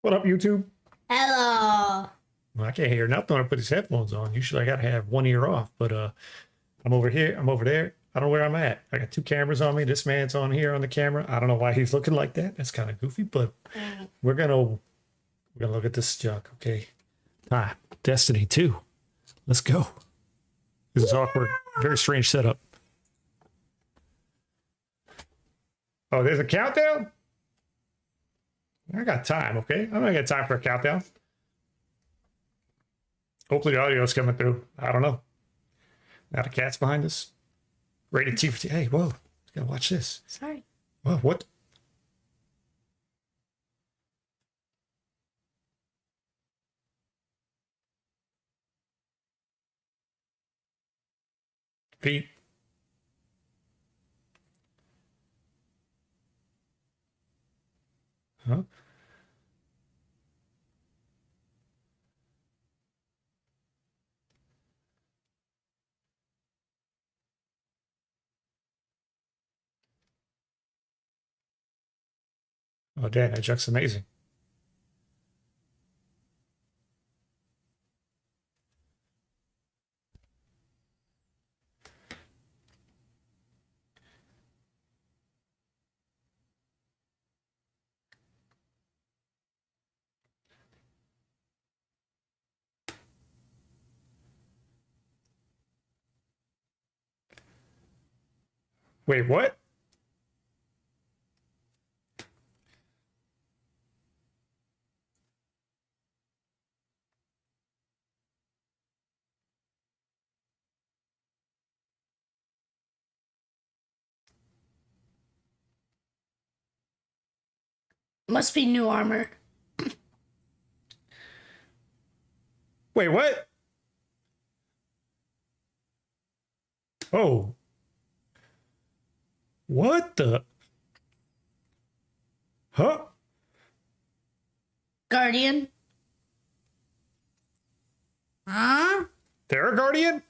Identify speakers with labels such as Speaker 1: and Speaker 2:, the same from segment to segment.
Speaker 1: What up, YouTube?
Speaker 2: Hello.
Speaker 1: Well, I can't hear nothing when I put these headphones on. Usually I gotta have one ear off, but I'm over here, I'm over there. I don't know where I'm at. I got two cameras on me. This man's on here on the camera. I don't know why he's looking like that. That's kind of goofy, but we're gonna look at this junk, okay? Destiny 2. Let's go. This is awkward. Very strange setup. Oh, there's a countdown? I got time, okay? I'm gonna get time for a countdown. Hopefully the audio's coming through. I don't know. Now the cat's behind us. Rated T for T. Hey, whoa. Gotta watch this.
Speaker 2: Sorry.
Speaker 1: Whoa, what? Feet. Huh? Oh, damn, that junk's amazing. Wait, what?
Speaker 2: Must be new armor.
Speaker 1: Wait, what? Oh. What the? Huh?
Speaker 2: Guardian. Huh?
Speaker 1: Terra Guardian?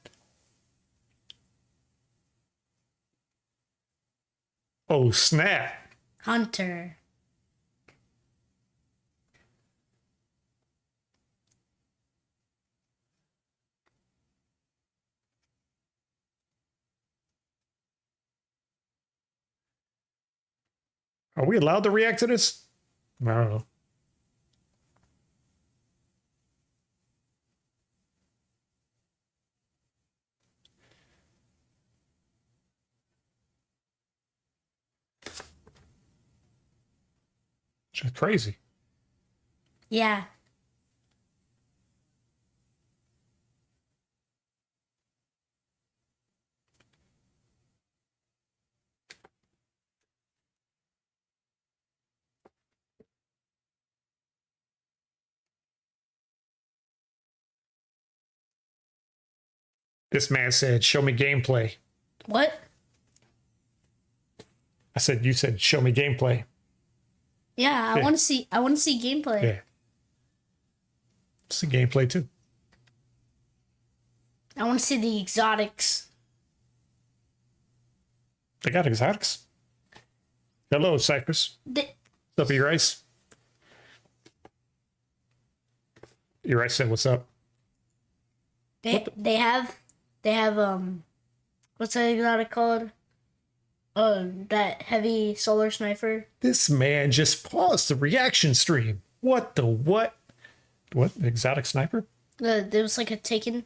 Speaker 1: Oh, snap.
Speaker 2: Hunter.
Speaker 1: Are we allowed to react to this? I don't know. It's just crazy.
Speaker 2: Yeah.
Speaker 1: This man said, show me gameplay.
Speaker 2: What?
Speaker 1: I said, you said, show me gameplay.
Speaker 2: Yeah, I
Speaker 1: Yeah.
Speaker 2: want to see. I want to see gameplay.
Speaker 1: Yeah. It's the gameplay too.
Speaker 2: I want to see the exotics.
Speaker 1: They got exotics. Hello, Cypress. What's up, E-Rice? E-Rice said, what's up?
Speaker 2: They have what's that exotic called? That heavy solar sniper.
Speaker 1: This man just paused the reaction stream. What the what? What? Exotic sniper?
Speaker 2: There was like a taken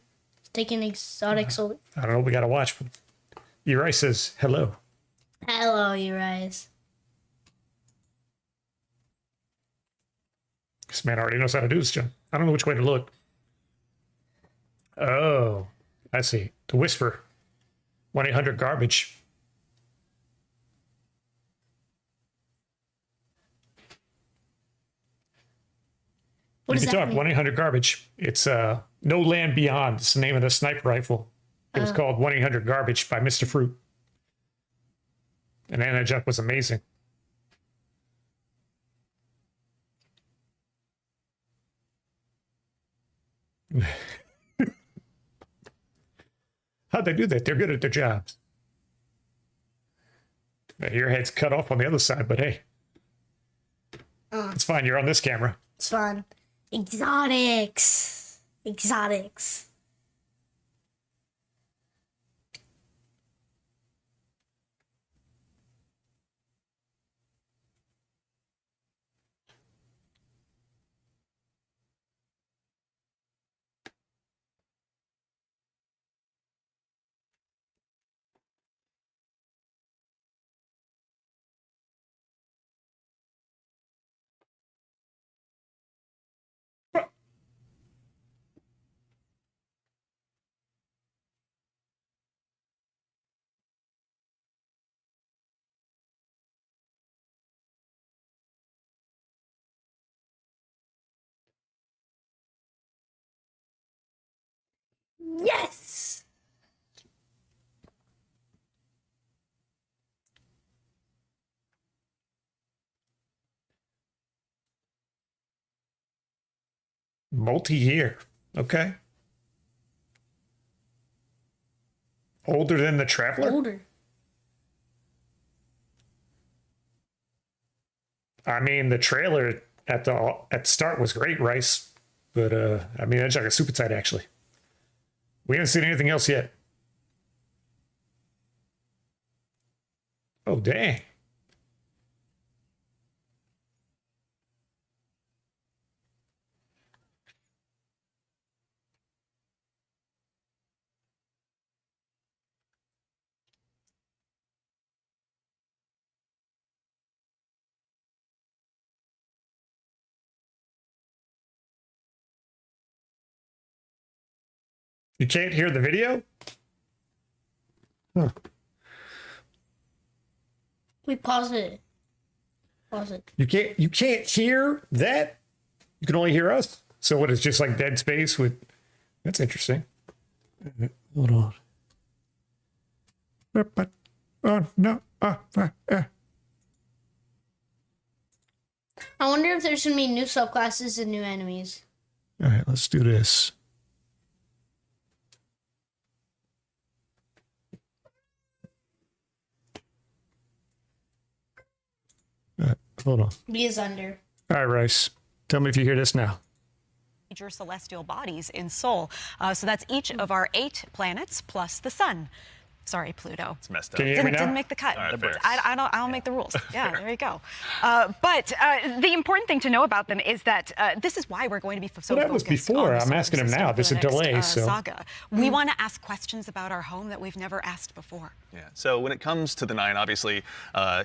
Speaker 2: exotic solar.
Speaker 1: I don't know. We got to watch. But E-Rice says, hello.
Speaker 2: Hello, you guys.
Speaker 1: This man already knows how to do this, John. I don't know which way to look. Oh, I see. The Whisper. 1-800-GARBAGE.
Speaker 2: What
Speaker 1: You
Speaker 2: does
Speaker 1: can
Speaker 2: that
Speaker 1: talk.
Speaker 2: mean?
Speaker 1: 1-800-GARBAGE. It's No Land Beyond. It's the name of the sniper rifle. It was called 1-800-GARBAGE by Mr. Fruit. And Anna Junk was amazing. How'd they do that? They're good at their jobs. Your head's cut off on the other side, but hey. It's fine. You're on this camera.
Speaker 2: It's fun. Exotics. Exotics. Yes!
Speaker 1: Multi-year. Okay. Older than the Traveler?
Speaker 2: Older.
Speaker 1: I mean, the trailer at the start was great, Rice. But I mean, that's like a super tight actually. We haven't seen anything else yet. Oh dang. You can't hear the video? Huh.
Speaker 2: We pause it. Pause it.
Speaker 1: You can't hear that? You can only hear us? So what, it's just like dead space with that's interesting. Hold on. Oh no.
Speaker 2: I wonder if there's gonna be new subclasses and new enemies.
Speaker 1: All right, let's do this. Hold on.
Speaker 2: Be as under.
Speaker 1: All right, Rice. Tell me if you hear this now.
Speaker 3: Major celestial bodies in Sol. So that's each of our 8 planets plus the sun. Sorry, Pluto.
Speaker 4: It's messed up.
Speaker 1: Can you hear me now?
Speaker 3: Didn't make the cut.
Speaker 4: All right, fair.
Speaker 3: I don't make the rules. Yeah, there you go. But the important thing to know about them is that this is why we're going to be so
Speaker 1: Well, that was
Speaker 3: focused
Speaker 1: before.
Speaker 3: on the
Speaker 1: I'm
Speaker 3: solar
Speaker 1: asking him
Speaker 3: system
Speaker 1: now.
Speaker 3: for
Speaker 1: There's
Speaker 3: the
Speaker 1: a delay,
Speaker 3: next,
Speaker 1: so-
Speaker 3: saga. We want to ask questions about our home that we've never asked before.
Speaker 4: Yeah. So when it comes to the 9, obviously,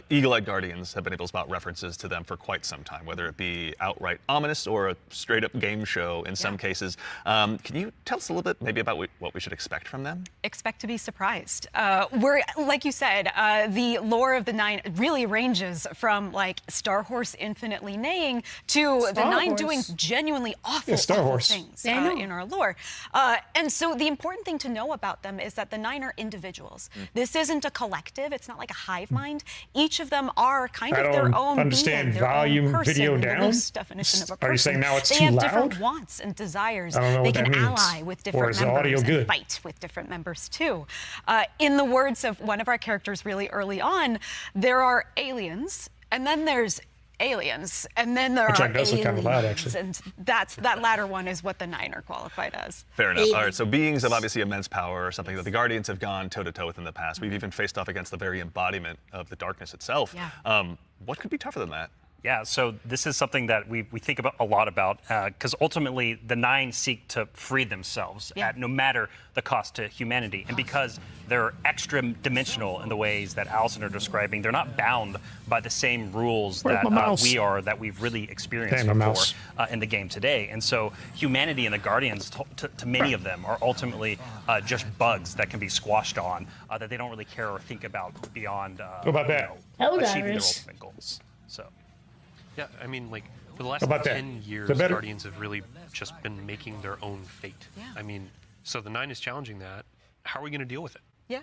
Speaker 4: Eagle-Eyed Guardians have been able to spot references to them for quite some time, whether it be outright ominous or a straight-up game show in some cases. Can you tell us a little bit maybe about what we should expect from them?
Speaker 3: Expect to be surprised. We're, like you said, the lore of the 9 really ranges from like Star Horse infinitely neighing to the
Speaker 2: Star
Speaker 3: 9
Speaker 2: Horse.
Speaker 3: doing genuinely awful,
Speaker 1: Yeah, Star
Speaker 3: awful
Speaker 1: Horse.
Speaker 3: things
Speaker 2: Yeah, I know.
Speaker 3: in our lore. And so the important thing to know about them is that the 9 are individuals. This isn't a collective. It's not like a hive mind. Each of them are kind
Speaker 1: I
Speaker 3: of their
Speaker 1: don't
Speaker 3: own
Speaker 1: understand
Speaker 3: being, their
Speaker 1: volume
Speaker 3: own person,
Speaker 1: video
Speaker 3: in the
Speaker 1: down.
Speaker 3: loose definition of a person.
Speaker 1: Are you saying now it's
Speaker 3: they
Speaker 1: too
Speaker 3: have
Speaker 1: loud?
Speaker 3: different wants and desires.
Speaker 1: I don't know
Speaker 3: they
Speaker 1: what that
Speaker 3: can
Speaker 1: means.
Speaker 3: ally with
Speaker 1: Or
Speaker 3: different
Speaker 1: is the
Speaker 3: members
Speaker 1: audio
Speaker 3: and
Speaker 1: good?
Speaker 3: fight with different members too. In the words of one of our characters really early on, there are aliens, and then there's aliens, and then there
Speaker 1: Which
Speaker 3: are
Speaker 1: I does look kind of loud,
Speaker 3: aliens,
Speaker 1: actually.
Speaker 3: and that latter one is what the 9 are qualified as.
Speaker 4: Fair enough. All right, so beings of obviously immense power are something that the Guardians have gone toe-to-toe with in the past. We've even faced off against the very embodiment of the darkness itself.
Speaker 3: Yeah.
Speaker 4: What could be tougher than that?
Speaker 5: Yeah, so this is something that we think about a lot about because ultimately the 9 seek to free themselves at no matter the cost to humanity. And because they're extra dimensional in the ways that Allison are describing, they're not bound by the same rules
Speaker 1: Where's
Speaker 5: that
Speaker 1: my mouse?
Speaker 5: we are, that we've really experienced
Speaker 1: Dang, my
Speaker 5: before
Speaker 1: mouse.
Speaker 5: in the game today. And so humanity and the Guardians, to many of them, are ultimately just bugs that can be squashed on, that they don't really care or think about beyond
Speaker 1: What about that?
Speaker 5: achieving their
Speaker 2: Helldivers.
Speaker 5: ultimate goals. So.
Speaker 6: Yeah, I mean, like, for the last
Speaker 1: How about that?
Speaker 6: 10 years,
Speaker 1: The better-
Speaker 6: Guardians have really just been making their own fate.
Speaker 3: Yeah.
Speaker 6: I mean, so the 9 is challenging that. How are we going to deal with it?
Speaker 3: Yeah,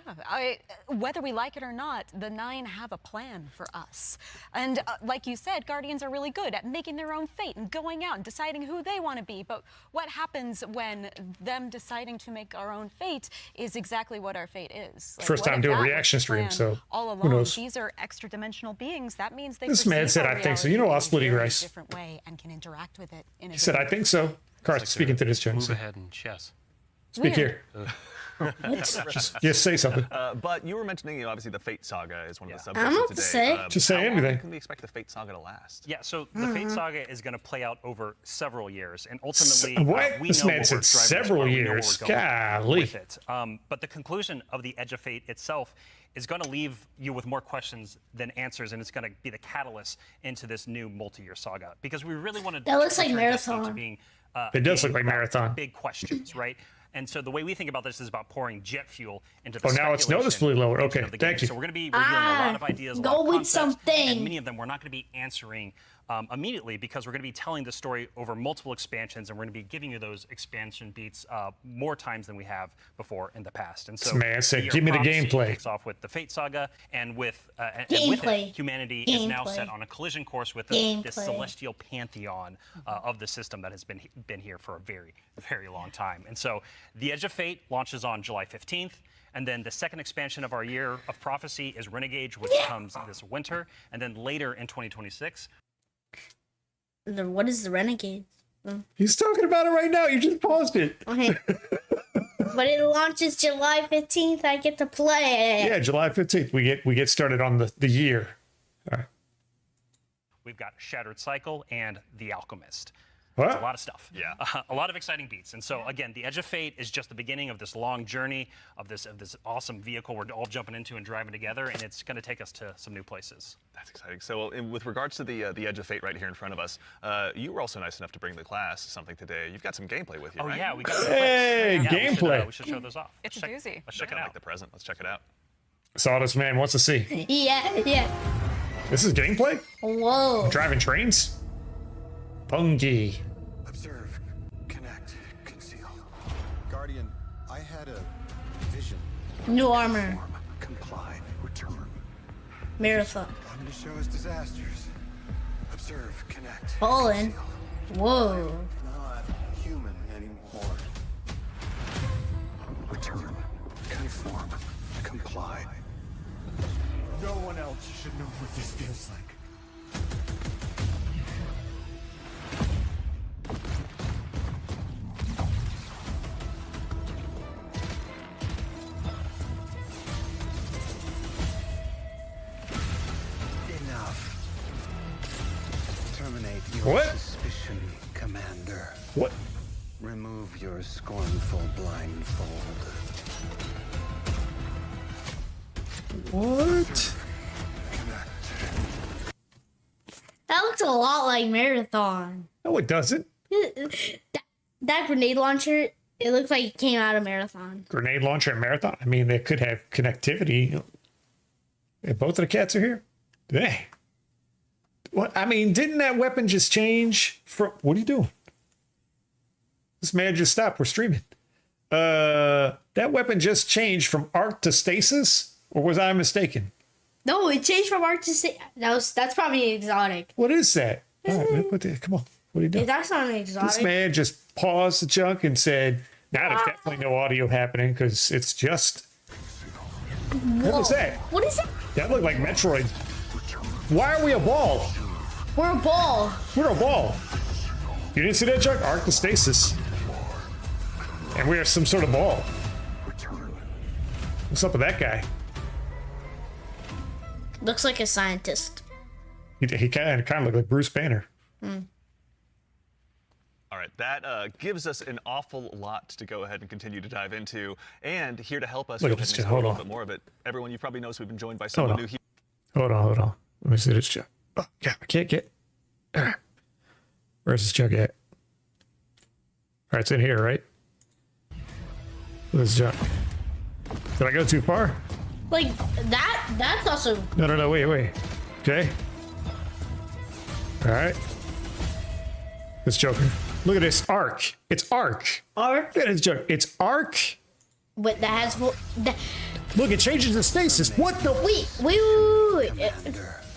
Speaker 3: whether we like it or not, the 9 have a plan for us. And like you said, Guardians are really good at making their own fate and going out and deciding who they want to be. But what happens when them deciding to make our own fate is exactly what our fate is? Like,
Speaker 1: First
Speaker 3: what
Speaker 1: time
Speaker 3: if
Speaker 1: doing
Speaker 3: that was
Speaker 1: reaction stream,
Speaker 3: planned
Speaker 1: so
Speaker 3: all
Speaker 1: who
Speaker 3: along,
Speaker 1: knows?
Speaker 3: these are extra dimensional beings. That means they
Speaker 1: This man
Speaker 3: perceive
Speaker 1: said,
Speaker 3: our
Speaker 1: I think so. You know,
Speaker 3: reality
Speaker 1: I'll
Speaker 3: in a
Speaker 1: split
Speaker 3: very
Speaker 1: rice.
Speaker 3: different way and can interact with it in a
Speaker 1: He said, I think so. Carson, speaking to this Joe.
Speaker 6: Move ahead in chess.
Speaker 1: Speak
Speaker 3: Weird.
Speaker 1: here. Just say something.
Speaker 4: But you were mentioning, obviously the Fate Saga is one of the
Speaker 2: I
Speaker 4: subjects
Speaker 2: don't know
Speaker 4: of
Speaker 2: what to
Speaker 4: today.
Speaker 2: say.
Speaker 1: Just say
Speaker 4: how long
Speaker 1: anything.
Speaker 4: can we expect the Fate Saga to last?
Speaker 5: Yeah, so the Fate Saga is going to play out over several years, and ultimately,
Speaker 1: What?
Speaker 5: we
Speaker 1: This
Speaker 5: know
Speaker 1: man
Speaker 5: what
Speaker 1: said
Speaker 5: we're driving this
Speaker 1: several
Speaker 5: car, we know where
Speaker 1: years.
Speaker 5: we're going
Speaker 1: Golly.
Speaker 5: with it. But the conclusion of the Edge of Fate itself is going to leave you with more questions than answers, and it's going to be the catalyst into this new multi-year saga. Because we really want to.
Speaker 2: That looks like
Speaker 5: return Destiny
Speaker 2: Marathon.
Speaker 5: to being,
Speaker 1: It does
Speaker 5: being
Speaker 1: look like
Speaker 5: about
Speaker 1: Marathon.
Speaker 5: Big questions, right? And so the way we think about this is about pouring jet fuel into the
Speaker 1: Oh, now it's
Speaker 5: speculation
Speaker 1: noticeably lower.
Speaker 5: engine
Speaker 1: Okay,
Speaker 5: of the
Speaker 1: thank
Speaker 5: game.
Speaker 1: you.
Speaker 5: So we're going to be revealing a lot of ideas, a lot
Speaker 2: go
Speaker 5: of
Speaker 2: with
Speaker 5: concepts,
Speaker 2: something.
Speaker 5: and many of them we're not going to be answering immediately because we're going to be telling the story over multiple expansions, and we're going to be giving you those expansion beats more times than we have before in the past. And so
Speaker 1: This man said,
Speaker 5: Year
Speaker 1: "Give me the
Speaker 5: Prophecy
Speaker 1: gameplay."
Speaker 5: Kicks off with the Fate Saga, and with it,
Speaker 2: Gameplay.
Speaker 5: humanity is now
Speaker 2: Gameplay.
Speaker 5: set on a collision course with
Speaker 2: Gameplay.
Speaker 5: this celestial pantheon of the system that has been here for a very, very long time. And so the Edge of Fate launches on July 15th. And then the second expansion of our Year of Prophecy is Renegade, which comes this winter. And then later in 2026,
Speaker 2: What is the Renegade?
Speaker 1: He's talking about it right now. You just paused it.
Speaker 2: Okay. But it launches July 15th. I get to play it.
Speaker 1: Yeah, July 15th. We get started on the year. All right.
Speaker 5: we've got Shattered Cycle and The Alchemist.
Speaker 1: What?
Speaker 5: It's a lot of stuff.
Speaker 4: Yeah.
Speaker 5: A lot of exciting beats. And so again, the Edge of Fate is just the beginning of this long journey of this awesome vehicle we're all jumping into and driving together, and it's going to take us to some new places.
Speaker 4: That's exciting. So, with regards to the Edge of Fate right here in front of us, you were also nice enough to bring the class something today. You've got some gameplay with you,
Speaker 5: Oh
Speaker 4: right?
Speaker 5: yeah, we got some
Speaker 1: Hey,
Speaker 5: clips. Yeah,
Speaker 1: gameplay.
Speaker 5: We should show those off.
Speaker 3: It's a
Speaker 5: Let's
Speaker 3: doozy.
Speaker 5: Let's check it
Speaker 4: I
Speaker 5: out.
Speaker 4: like the present. Let's check it out.
Speaker 1: Sawdust Man wants to see.
Speaker 2: Yeah.
Speaker 1: This is gameplay?
Speaker 2: Whoa.
Speaker 1: Driving trains? Pungy.
Speaker 7: Observe, connect, conceal. Guardian, I had a vision.
Speaker 2: New armor.
Speaker 7: Comply, return.
Speaker 2: Marathon.
Speaker 7: Come to show us disasters. Observe, connect.
Speaker 2: Fallen.
Speaker 7: conceal.
Speaker 2: Whoa.
Speaker 7: Not human anymore. Return, conform, comply. No one else should know what this feels like. Enough. Terminate your
Speaker 1: What?
Speaker 7: suspicion, Commander.
Speaker 1: What?
Speaker 7: Remove your scornful blindfold.
Speaker 1: What?
Speaker 2: That looks a lot like Marathon.
Speaker 1: No, it doesn't.
Speaker 2: That grenade launcher, it looks like it came out of Marathon.
Speaker 1: Grenade launcher and marathon. I mean, they could have connectivity. If both of the cats are here. Hey. What? I mean, didn't that weapon just change from? What are you doing? This man just stopped. We're streaming. That weapon just changed from arc to stasis, or was I mistaken?
Speaker 2: No, it changed from arc to that's probably exotic.
Speaker 1: What is that? All right, come on. What are you doing?
Speaker 2: That's not an
Speaker 1: This
Speaker 2: exotic.
Speaker 1: man just paused the junk and said, "Now there's definitely no audio happening because it's just." What was that?
Speaker 2: What is that?
Speaker 1: That looked like Metroid. Why are we a ball?
Speaker 2: We're a ball.
Speaker 1: We're a ball. You didn't see that, Chuck? Arc to stasis. And we are some sort of ball. What's up with that guy?
Speaker 2: Looks like a scientist.
Speaker 1: He kind of looked like Bruce Banner.
Speaker 4: All right, that gives us an awful lot to go ahead and continue to dive into. And here to help us
Speaker 1: Look
Speaker 4: go
Speaker 1: at
Speaker 4: ahead
Speaker 1: this
Speaker 4: and
Speaker 1: guy.
Speaker 4: explore a
Speaker 1: Hold
Speaker 4: little
Speaker 1: on.
Speaker 4: bit more of it. Everyone, you probably noticed we've been joined by someone
Speaker 1: on.
Speaker 4: new here.
Speaker 1: Hold on. Let me see this Chuck. Oh, yeah, I can't get. All right. Where's this Chuck at? All right, it's in here, right? Where's Chuck? Did I go too far?
Speaker 2: Like that's also
Speaker 1: No, wait. Okay. All right. This Joker. Look at this arc. It's arc.
Speaker 2: arc,
Speaker 1: Look at this Joker. It's arc.
Speaker 2: but that has that.
Speaker 1: Look, it changes the stasis. What the?
Speaker 2: Wait.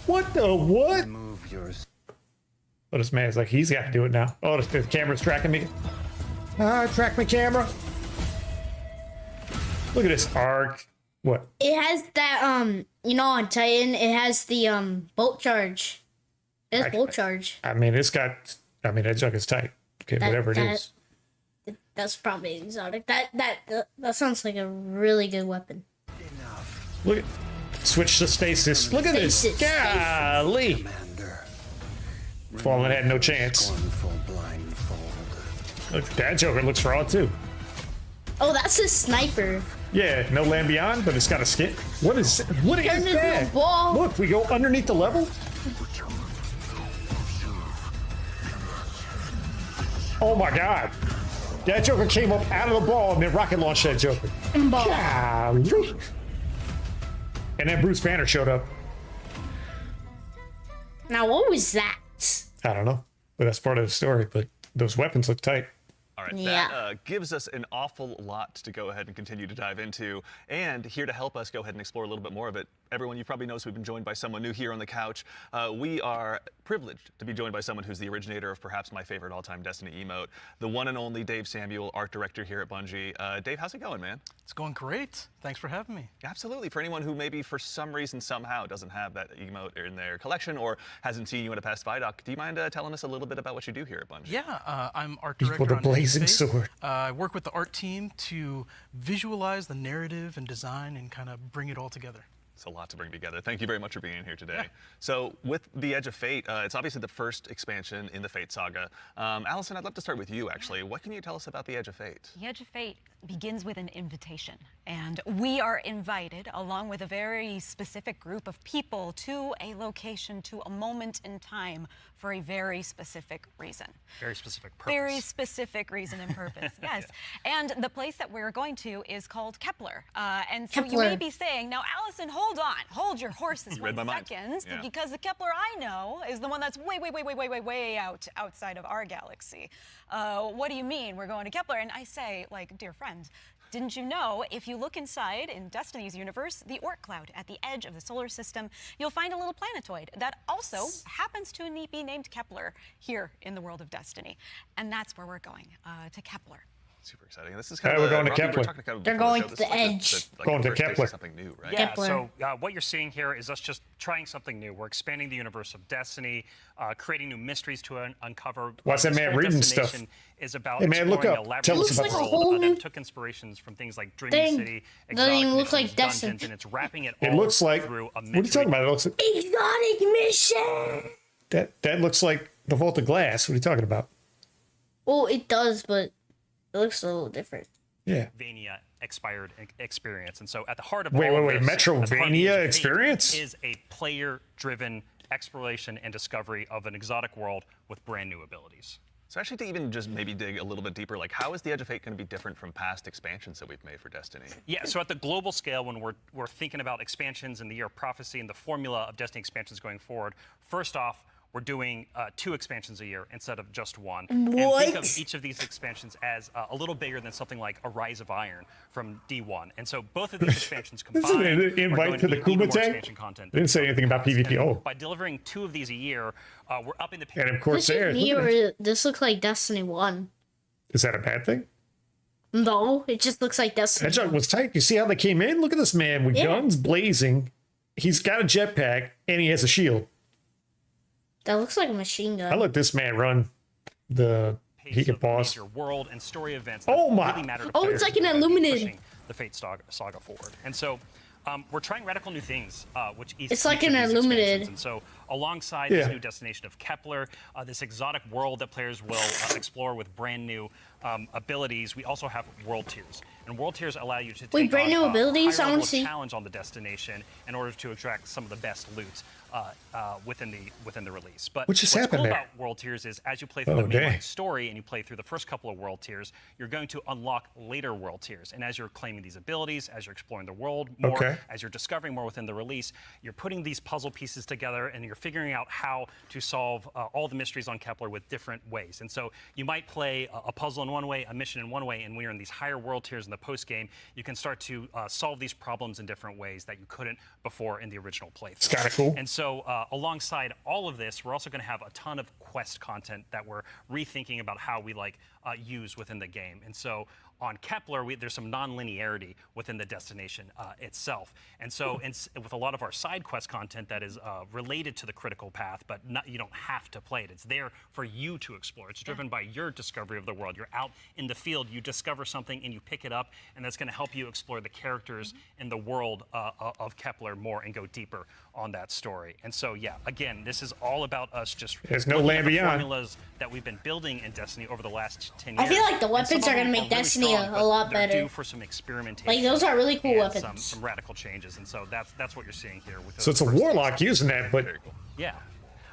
Speaker 1: What the? What?
Speaker 7: Remove your
Speaker 1: Oh, this man's like, he's got to do it now. Oh, the camera's tracking me. Track my camera. Look at this arc. What?
Speaker 2: It has that on Titan, it has the bolt charge. It's bolt charge.
Speaker 1: I mean, it's got I mean, that junk is tight. Okay, whatever it is.
Speaker 2: That's probably exotic. That sounds like a really good weapon.
Speaker 1: Look at switch to stasis. Look at this.
Speaker 2: Stasis.
Speaker 1: Golly.
Speaker 7: Commander.
Speaker 1: Fallen had no chance.
Speaker 7: Scornful blindfold.
Speaker 1: Look, that Joker looks raw too.
Speaker 2: Oh, that's a sniper.
Speaker 1: Yeah, no Land Beyond, but it's got a skin. What is
Speaker 2: Turn into a
Speaker 1: that?
Speaker 2: ball.
Speaker 1: Look, we go underneath the level. Oh my god. That Joker came up out of the ball and then rocket launched that Joker.
Speaker 2: Ball.
Speaker 1: Golly. And then Bruce Banner showed up.
Speaker 2: Now, what was that?
Speaker 1: I don't know, but that's part of the story. But those weapons look tight.
Speaker 4: All right,
Speaker 2: Yeah.
Speaker 4: that gives us an awful lot to go ahead and continue to dive into. And here to help us go ahead and explore a little bit more of it, everyone, you probably noticed we've been joined by someone new here on the couch. We are privileged to be joined by someone who's the originator of perhaps my favorite all-time Destiny emote, the one and only Dave Samuel, art director here at Bungie. Dave, how's it going, man?
Speaker 8: It's going great. Thanks for having me.
Speaker 4: Absolutely. For anyone who maybe for some reason somehow doesn't have that emote in their collection or hasn't seen you at a past Vidoc, do you mind telling us a little bit about what you do here at Bungie?
Speaker 8: Yeah, I'm art
Speaker 1: Equal
Speaker 8: director
Speaker 1: to
Speaker 8: on
Speaker 1: blazing
Speaker 8: Faith.
Speaker 1: sword.
Speaker 8: I work with the art team to visualize the narrative and design and kind of bring it all together.
Speaker 4: It's a lot to bring together. Thank you very much for being here today. So with The Edge of Fate, it's obviously the first expansion in the Fate saga. Allison, I'd love to start with you, actually. What can you tell us about The Edge of Fate?
Speaker 3: The Edge of Fate begins with an invitation, and we are invited, along with a very specific group of people, to a location, to a moment in time, for a very specific reason.
Speaker 5: Very specific purpose.
Speaker 3: Very specific reason and purpose, yes. And the place that we're going to is called Kepler. And so you may
Speaker 2: Kepler.
Speaker 3: be saying, now, Allison, hold on, hold your horses
Speaker 4: You read my
Speaker 3: one
Speaker 4: mind.
Speaker 3: second,
Speaker 4: Yeah.
Speaker 3: because the Kepler I know is the one that's way outside of our galaxy. What do you mean we're going to Kepler? And I say, like, dear friend, didn't you know if you look inside in Destiny's universe, the Oort cloud at the edge of the solar system, you'll find a little planetoid that also happens to be named Kepler here in the world of Destiny. And that's where we're going, to Kepler.
Speaker 4: Super exciting. This is
Speaker 1: Yeah,
Speaker 4: kind of
Speaker 1: we're going to
Speaker 4: Rocky, we were
Speaker 1: Kepler.
Speaker 4: talking kind of
Speaker 2: They're
Speaker 4: before
Speaker 2: going
Speaker 4: show.
Speaker 2: to
Speaker 4: This
Speaker 2: the
Speaker 4: is like
Speaker 2: edge.
Speaker 1: Going to
Speaker 4: first taste of
Speaker 1: Kepler.
Speaker 4: Something new, right?
Speaker 5: Yeah,
Speaker 2: Kepler.
Speaker 5: so what you're seeing here is us just trying something new. We're expanding the universe of Destiny, creating new mysteries to uncover.
Speaker 1: Why's that
Speaker 5: This
Speaker 1: man
Speaker 5: whole
Speaker 1: reading stuff?
Speaker 5: destination is about
Speaker 1: Hey, man, look
Speaker 5: exploring
Speaker 1: up.
Speaker 5: a labyrinth
Speaker 1: Tell us
Speaker 2: about
Speaker 5: world
Speaker 2: this. Looks like a whole
Speaker 5: that
Speaker 2: new
Speaker 5: took inspirations from things like Dream
Speaker 2: thing.
Speaker 5: City,
Speaker 2: Doesn't even look like
Speaker 5: missions,
Speaker 2: Destiny.
Speaker 5: dungeons, and it's wrapping it
Speaker 1: It
Speaker 5: all
Speaker 1: looks like.
Speaker 5: through a
Speaker 1: What are you talking about? It looks like,
Speaker 2: Exotic mission.
Speaker 1: that looks like the Vault of Glass. What are you talking about?
Speaker 2: Well, it does, but it looks a little different.
Speaker 1: Yeah.
Speaker 5: Metroidvania expired experience. And so at the heart of
Speaker 1: Wait,
Speaker 5: all
Speaker 1: wait,
Speaker 5: of
Speaker 1: wait,
Speaker 5: this, as part of the
Speaker 1: Metroidvania
Speaker 5: Age of Fate
Speaker 1: experience?
Speaker 5: is a player-driven exploration and discovery of an exotic world with brand new abilities.
Speaker 4: So actually to even just maybe dig a little bit deeper, like how is The Edge of Fate going to be different from past expansions that we've made for Destiny?
Speaker 5: Yeah, so at the global scale, when we're thinking about expansions in the Year of Prophecy and the formula of Destiny expansions going forward, first off, we're doing 2 expansions a year instead of just 1. And think of each of these expansions as a little bigger than something like a Rise of Iron from D1. And so both of these expansions
Speaker 1: This is
Speaker 5: combined
Speaker 1: an invite
Speaker 5: are going
Speaker 1: to the
Speaker 5: be even more
Speaker 1: Kumite?
Speaker 5: expansion content.
Speaker 1: They didn't say anything about
Speaker 5: And
Speaker 1: PvP. Oh.
Speaker 5: by delivering 2 of these a year, we're upping the
Speaker 1: And of
Speaker 2: This
Speaker 1: course, there.
Speaker 2: is me, or this looks like Destiny 1.
Speaker 1: Is that a bad thing?
Speaker 2: No, it just looks like Destiny
Speaker 1: That junk
Speaker 2: 1.
Speaker 1: was tight. You see how they came in? Look at this man with
Speaker 2: Yeah.
Speaker 1: guns blazing. He's got a jetpack and he has a shield.
Speaker 2: That looks like a machine gun.
Speaker 1: I let this man run. He
Speaker 5: pace
Speaker 1: can
Speaker 5: of
Speaker 1: pause.
Speaker 5: major world and story events
Speaker 1: Oh
Speaker 5: that
Speaker 1: my-
Speaker 5: really matter to
Speaker 2: Oh,
Speaker 5: players
Speaker 2: it's like an
Speaker 5: that are
Speaker 2: Illuminated.
Speaker 5: pushing the Fate saga forward. And so we're trying radical new things, which
Speaker 2: It's like
Speaker 5: each of
Speaker 2: an
Speaker 5: these
Speaker 2: Illuminated.
Speaker 5: expansions. And so alongside
Speaker 1: Yeah.
Speaker 5: this new destination of Kepler, this exotic world that players will explore with brand new abilities, we also have world tiers. And world tiers allow you to
Speaker 2: Wait,
Speaker 5: take
Speaker 2: brand
Speaker 5: on
Speaker 2: new
Speaker 5: a
Speaker 2: abilities?
Speaker 5: higher
Speaker 2: I wanna
Speaker 5: level of
Speaker 2: see.
Speaker 5: challenge on the destination in order to extract some of the best loot within the release. But
Speaker 1: What just
Speaker 5: what's
Speaker 1: happened
Speaker 5: cool
Speaker 1: there?
Speaker 5: about world tiers is as you play through
Speaker 1: Oh,
Speaker 5: the
Speaker 1: dang.
Speaker 5: mainline story and you play through the first couple of world tiers, you're going to unlock later world tiers. And as you're claiming these abilities, as you're exploring the world more,
Speaker 1: Okay.
Speaker 5: as you're discovering more within the release, you're putting these puzzle pieces together and you're figuring out how to solve all the mysteries on Kepler with different ways. And so you might play a puzzle in one way, a mission in one way, and when you're in these higher world tiers in the post game, you can start to solve these problems in different ways that you couldn't before in the original playthrough.
Speaker 1: It's kinda cool.
Speaker 5: And so alongside all of this, we're also going to have a ton of quest content that we're rethinking about how we use within the game. And so on Kepler, there's some non-linearity within the destination itself. And so with a lot of our side quest content that is related to the critical path, but you don't have to play it. It's there for you to explore. It's driven by your discovery of the world. You're out in the field, you discover something and you pick it up, and that's going to help you explore the characters in the world of Kepler more and go deeper on that story. And so, yeah, again, this is all about us just
Speaker 1: There's no
Speaker 5: looking
Speaker 1: land
Speaker 5: at the
Speaker 1: beyond.
Speaker 5: formulas that we've been building in Destiny over the last 10 years.
Speaker 2: I feel like the
Speaker 5: And
Speaker 2: weapons
Speaker 5: some
Speaker 2: are
Speaker 5: of
Speaker 2: gonna
Speaker 5: them
Speaker 2: make
Speaker 5: really
Speaker 2: Destiny
Speaker 5: strong,
Speaker 2: a
Speaker 5: but
Speaker 2: lot
Speaker 5: they're
Speaker 2: better.
Speaker 5: due for some experimentation.
Speaker 2: Like, those are really cool
Speaker 5: and
Speaker 2: weapons.
Speaker 5: Some radical changes, and so that's what you're seeing here. With
Speaker 1: So it's a
Speaker 5: those first
Speaker 1: warlock
Speaker 5: things.
Speaker 1: using that, but
Speaker 4: Very cool.
Speaker 5: Yeah.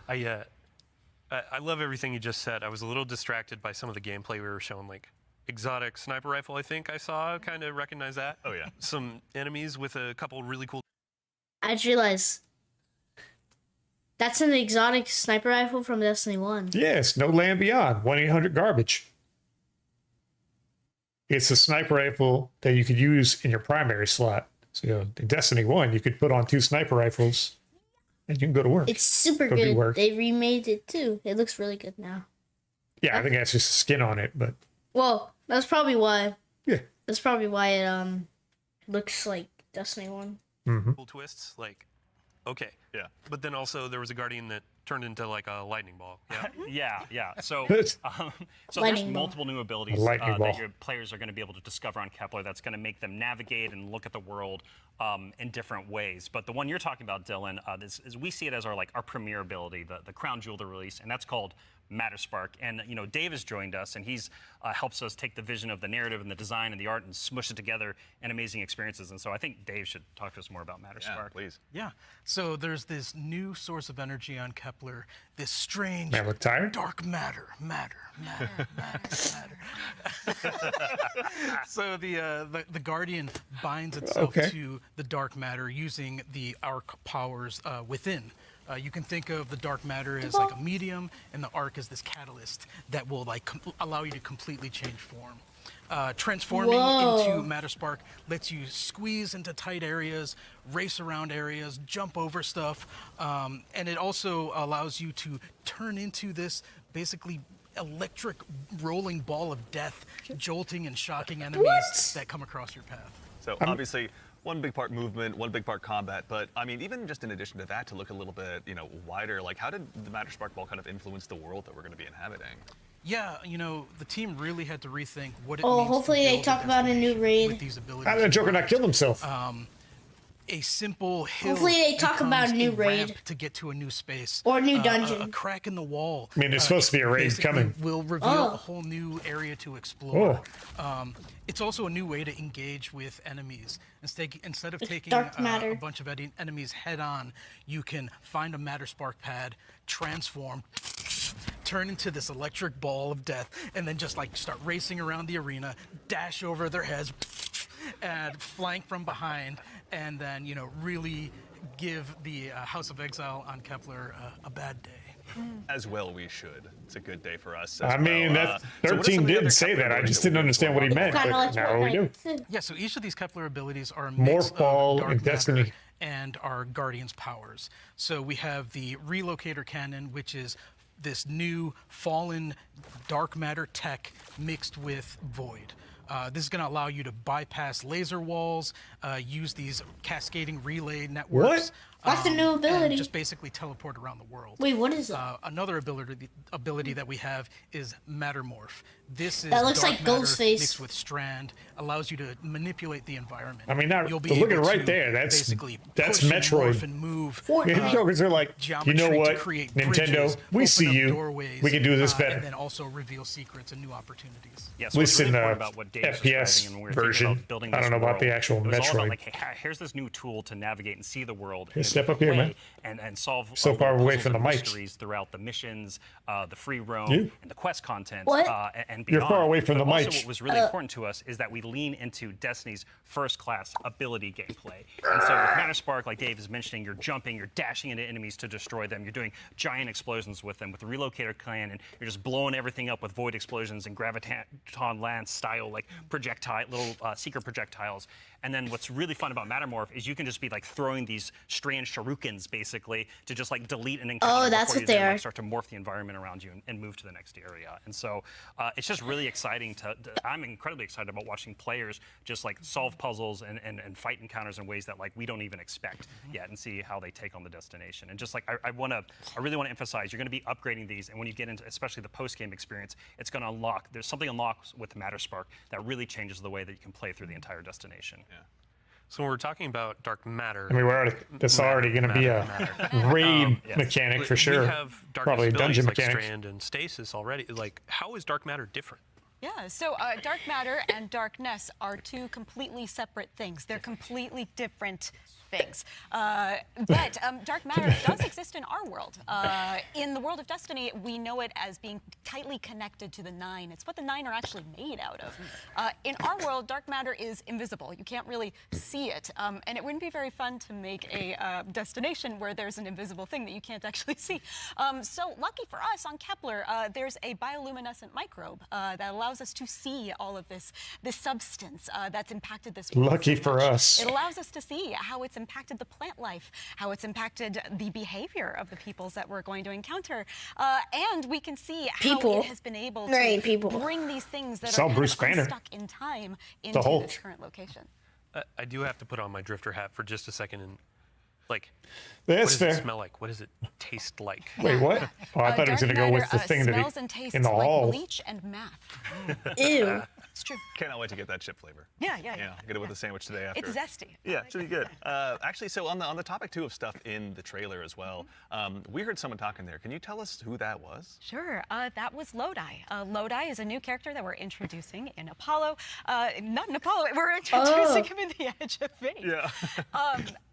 Speaker 6: I love everything you just said. I was a little distracted by some of the gameplay we were showing, like exotic sniper rifle. I think I saw, kind of recognize that.
Speaker 4: Oh, yeah.
Speaker 6: Some enemies with a couple really cool.
Speaker 2: I just realized that's an exotic sniper rifle from Destiny 1.
Speaker 1: yes, no land beyond. 1-800-garbage. It's a sniper rifle that you could use in your primary slot. So in Destiny 1, you could put on 2 sniper rifles and you can go to work.
Speaker 2: It's super
Speaker 1: Go do
Speaker 2: good.
Speaker 1: work.
Speaker 2: They remade it too. It looks really good now.
Speaker 1: Yeah, I think that's just a skin on it, but
Speaker 2: Well, that's probably why.
Speaker 1: yeah.
Speaker 2: That's probably why it looks like Destiny 1.
Speaker 6: Cool twists, like, okay.
Speaker 4: Yeah.
Speaker 6: But then also there was a guardian that turned into like a lightning ball. Yeah.
Speaker 5: Yeah. So, so
Speaker 2: Lightning
Speaker 5: there's
Speaker 2: ball.
Speaker 5: multiple new abilities
Speaker 1: A lightning ball.
Speaker 5: that your players are going to be able to discover on Kepler. That's going to make them navigate and look at the world in different ways. But the one you're talking about, Dylan, is we see it as our premier ability, the crown jewel to release, and that's called Matterspark. And Dave has joined us, and he's helps us take the vision of the narrative and the design and the art and smush it together in amazing experiences. And so I think Dave should talk to us more about
Speaker 4: Yeah,
Speaker 5: Matterspark.
Speaker 4: please.
Speaker 8: Yeah. So there's this new source of energy on Kepler, this strange
Speaker 1: Man, look tired?
Speaker 8: dark matter. So the Guardian binds itself
Speaker 1: Okay.
Speaker 8: to the dark matter using the arc powers within. You can think of the dark matter as like a medium, and the arc as this catalyst that will like allow you to completely change form. Transforming
Speaker 2: Whoa.
Speaker 8: into Matterspark lets you squeeze into tight areas, race around areas, jump over stuff, and it also allows you to turn into this basically electric rolling ball of death, jolting and shocking enemies
Speaker 2: What?
Speaker 8: that come across your path.
Speaker 4: So obviously, one big part movement, one big part combat, but I mean, even just in addition to that, to look a little bit, wider, like how did the Matterspark Ball kind of influence the world that we're going to be inhabiting?
Speaker 8: Yeah, the team really had to rethink what it
Speaker 2: Oh,
Speaker 8: means to
Speaker 2: hopefully they
Speaker 8: build
Speaker 2: talk about a new
Speaker 8: destination
Speaker 2: raid.
Speaker 8: with these abilities.
Speaker 1: How did the Joker not kill himself?
Speaker 8: A simple hill.
Speaker 2: Hopefully they talk about a
Speaker 8: becomes
Speaker 2: new
Speaker 8: ramp
Speaker 2: raid.
Speaker 8: to get to a new space
Speaker 2: Or a new
Speaker 8: A
Speaker 2: dungeon.
Speaker 8: crack in the wall.
Speaker 1: I mean, there's supposed to be a raid
Speaker 8: basically
Speaker 1: coming.
Speaker 8: Will reveal
Speaker 2: Oh.
Speaker 8: a whole new area to explore. It's also a new way to engage with enemies. Instead of taking
Speaker 2: dark matter.
Speaker 8: a bunch of enemies head on, you can find a Matterspark pad, transform, turn into this electric ball of death, and then just like start racing around the arena, dash over their heads, and flank from behind, and then really give the House of Exile on Kepler a bad day.
Speaker 4: As well, we should. It's a good day for us.
Speaker 1: I
Speaker 4: as
Speaker 1: mean,
Speaker 4: well.
Speaker 1: that
Speaker 4: So what are some
Speaker 1: 13
Speaker 4: of the
Speaker 1: didn't
Speaker 4: other
Speaker 1: say
Speaker 4: Kepler
Speaker 1: that. I
Speaker 4: abilities
Speaker 1: just
Speaker 4: that
Speaker 1: didn't
Speaker 4: we
Speaker 1: understand what he meant.
Speaker 2: Kind of
Speaker 1: But
Speaker 2: like
Speaker 1: now we do.
Speaker 2: Fortnite.
Speaker 8: Yeah, so each of these Kepler abilities are a mix
Speaker 1: Morph Ball
Speaker 8: of dark
Speaker 1: and
Speaker 8: matter
Speaker 1: Destiny.
Speaker 8: and our Guardian's powers. So we have the Relocator Cannon, which is this new fallen dark matter tech mixed with void. This is going to allow you to bypass laser walls, use these cascading relay networks.
Speaker 2: That's a new
Speaker 8: and
Speaker 2: ability.
Speaker 8: just basically teleport around the world.
Speaker 2: Wait, what is it?
Speaker 8: Another ability that we have is Mattermorph. This is
Speaker 2: That looks
Speaker 8: dark
Speaker 2: like
Speaker 8: matter
Speaker 2: Ghostface.
Speaker 8: mixed with Strand, allows you to manipulate the environment.
Speaker 1: I mean, not-
Speaker 8: You'll be
Speaker 1: look at it
Speaker 8: able
Speaker 1: right
Speaker 8: to
Speaker 1: there. That's
Speaker 8: basically
Speaker 1: that's
Speaker 8: push and
Speaker 1: Metroid.
Speaker 8: morph and move.
Speaker 1: Yeah, Jokers are like, you
Speaker 8: geometry
Speaker 1: know
Speaker 8: to
Speaker 1: what,
Speaker 8: create
Speaker 1: Nintendo,
Speaker 8: bridges,
Speaker 1: we
Speaker 8: open
Speaker 1: see
Speaker 8: up
Speaker 1: you.
Speaker 8: doorways,
Speaker 1: We can do this better.
Speaker 8: And then also reveal secrets and new opportunities.
Speaker 5: Yeah, so what's
Speaker 1: Listen,
Speaker 5: really important about what Dave's
Speaker 1: FPS
Speaker 5: describing and when we were
Speaker 1: version.
Speaker 5: thinking about building
Speaker 1: I
Speaker 5: this
Speaker 1: don't know about the
Speaker 5: world,
Speaker 1: actual
Speaker 5: it was all
Speaker 1: Metroid.
Speaker 5: about like, hey, here's this new tool to navigate and see the world in a
Speaker 1: step
Speaker 5: different
Speaker 1: up here,
Speaker 5: way
Speaker 1: man.
Speaker 5: and solve
Speaker 1: So far away
Speaker 5: puzzles
Speaker 1: from
Speaker 5: and
Speaker 1: the mic.
Speaker 5: mysteries throughout the missions, the free roam,
Speaker 1: You.
Speaker 5: and the quest content,
Speaker 2: What?
Speaker 5: and
Speaker 1: You're
Speaker 5: beyond.
Speaker 1: far away from
Speaker 5: But
Speaker 1: the
Speaker 5: also
Speaker 1: mic.
Speaker 5: what was really important to us is that we lean into Destiny's first-class ability gameplay. And so with Matterspark, like Dave is mentioning, you're jumping, you're dashing into enemies to destroy them, you're doing giant explosions with them. With the Relocator Cannon, you're just blowing everything up with void explosions and Graviton Lance style, like little secret projectiles. And then what's really fun about Mattermorph is you can just be like throwing these strange giant shurikens, basically, to just like delete an encounter.
Speaker 2: Oh, that's
Speaker 5: before
Speaker 2: what
Speaker 5: you
Speaker 2: they
Speaker 5: then,
Speaker 2: are.
Speaker 5: like, start to morph the environment around you and move to the next area. And so it's just really exciting I'm incredibly excited about watching players just like solve puzzles and fight encounters in ways that like we don't even expect yet, and see how they take on the destination. And just like I really want to emphasize, you're going to be upgrading these, and when you get into especially the post-game experience, it's going to unlock. There's something unlocks with Matterspark that really changes the way that you can play through the entire destination.
Speaker 6: Yeah. So when we're talking about dark matter,
Speaker 1: I mean, that's already going to be a raid mechanic for sure.
Speaker 6: We have dark
Speaker 1: Probably a dungeon
Speaker 6: like
Speaker 1: mechanic.
Speaker 6: Strand and Stasis already. Like, how is dark matter different?
Speaker 3: Yeah, so dark matter and darkness are two completely separate things. They're completely different things. But dark matter does exist in our world. In the world of Destiny, we know it as being tightly connected to the Nine. It's what the Nine are actually made out of. In our world, dark matter is invisible. You can't really see it. And it wouldn't be very fun to make a destination where there's an invisible thing that you can't actually see. So lucky for us on Kepler, there's a bioluminescent microbe that allows us to see all of this substance that's impacted this world.
Speaker 1: Lucky
Speaker 3: so
Speaker 1: for
Speaker 3: much.
Speaker 1: us.
Speaker 3: It allows us to see how it's impacted the plant life, how it's impacted the behavior of the peoples that we're going to encounter, and we can see how it has been able to bring these things that
Speaker 1: Saw
Speaker 3: are
Speaker 1: Bruce Banner.
Speaker 3: stuck in time into
Speaker 1: Hulk.
Speaker 3: this current location.
Speaker 6: I do have to put on my drifter hat for just a second and, like,
Speaker 1: That's
Speaker 6: what does
Speaker 1: fair.
Speaker 6: it smell like? What does it taste like?
Speaker 1: Wait, what? Oh, I thought it was going to go with the thing that
Speaker 3: smells and tastes
Speaker 1: in the
Speaker 3: like
Speaker 1: hall.
Speaker 3: bleach and math.
Speaker 2: Ew.
Speaker 3: It's true.
Speaker 4: Cannot wait to get that chip flavor.
Speaker 3: Yeah.
Speaker 4: Get it with the sandwich today after.
Speaker 3: It's zesty.
Speaker 4: Yeah, it should be good. Actually, so on the topic too of stuff in the trailer as well, we heard someone talking there. Can you tell us who that was?
Speaker 3: Sure, that was Lodi. Lodi is a new character that we're introducing in Apollo. Not in Apollo, we're introducing him in The Edge of Fate.
Speaker 4: Yeah.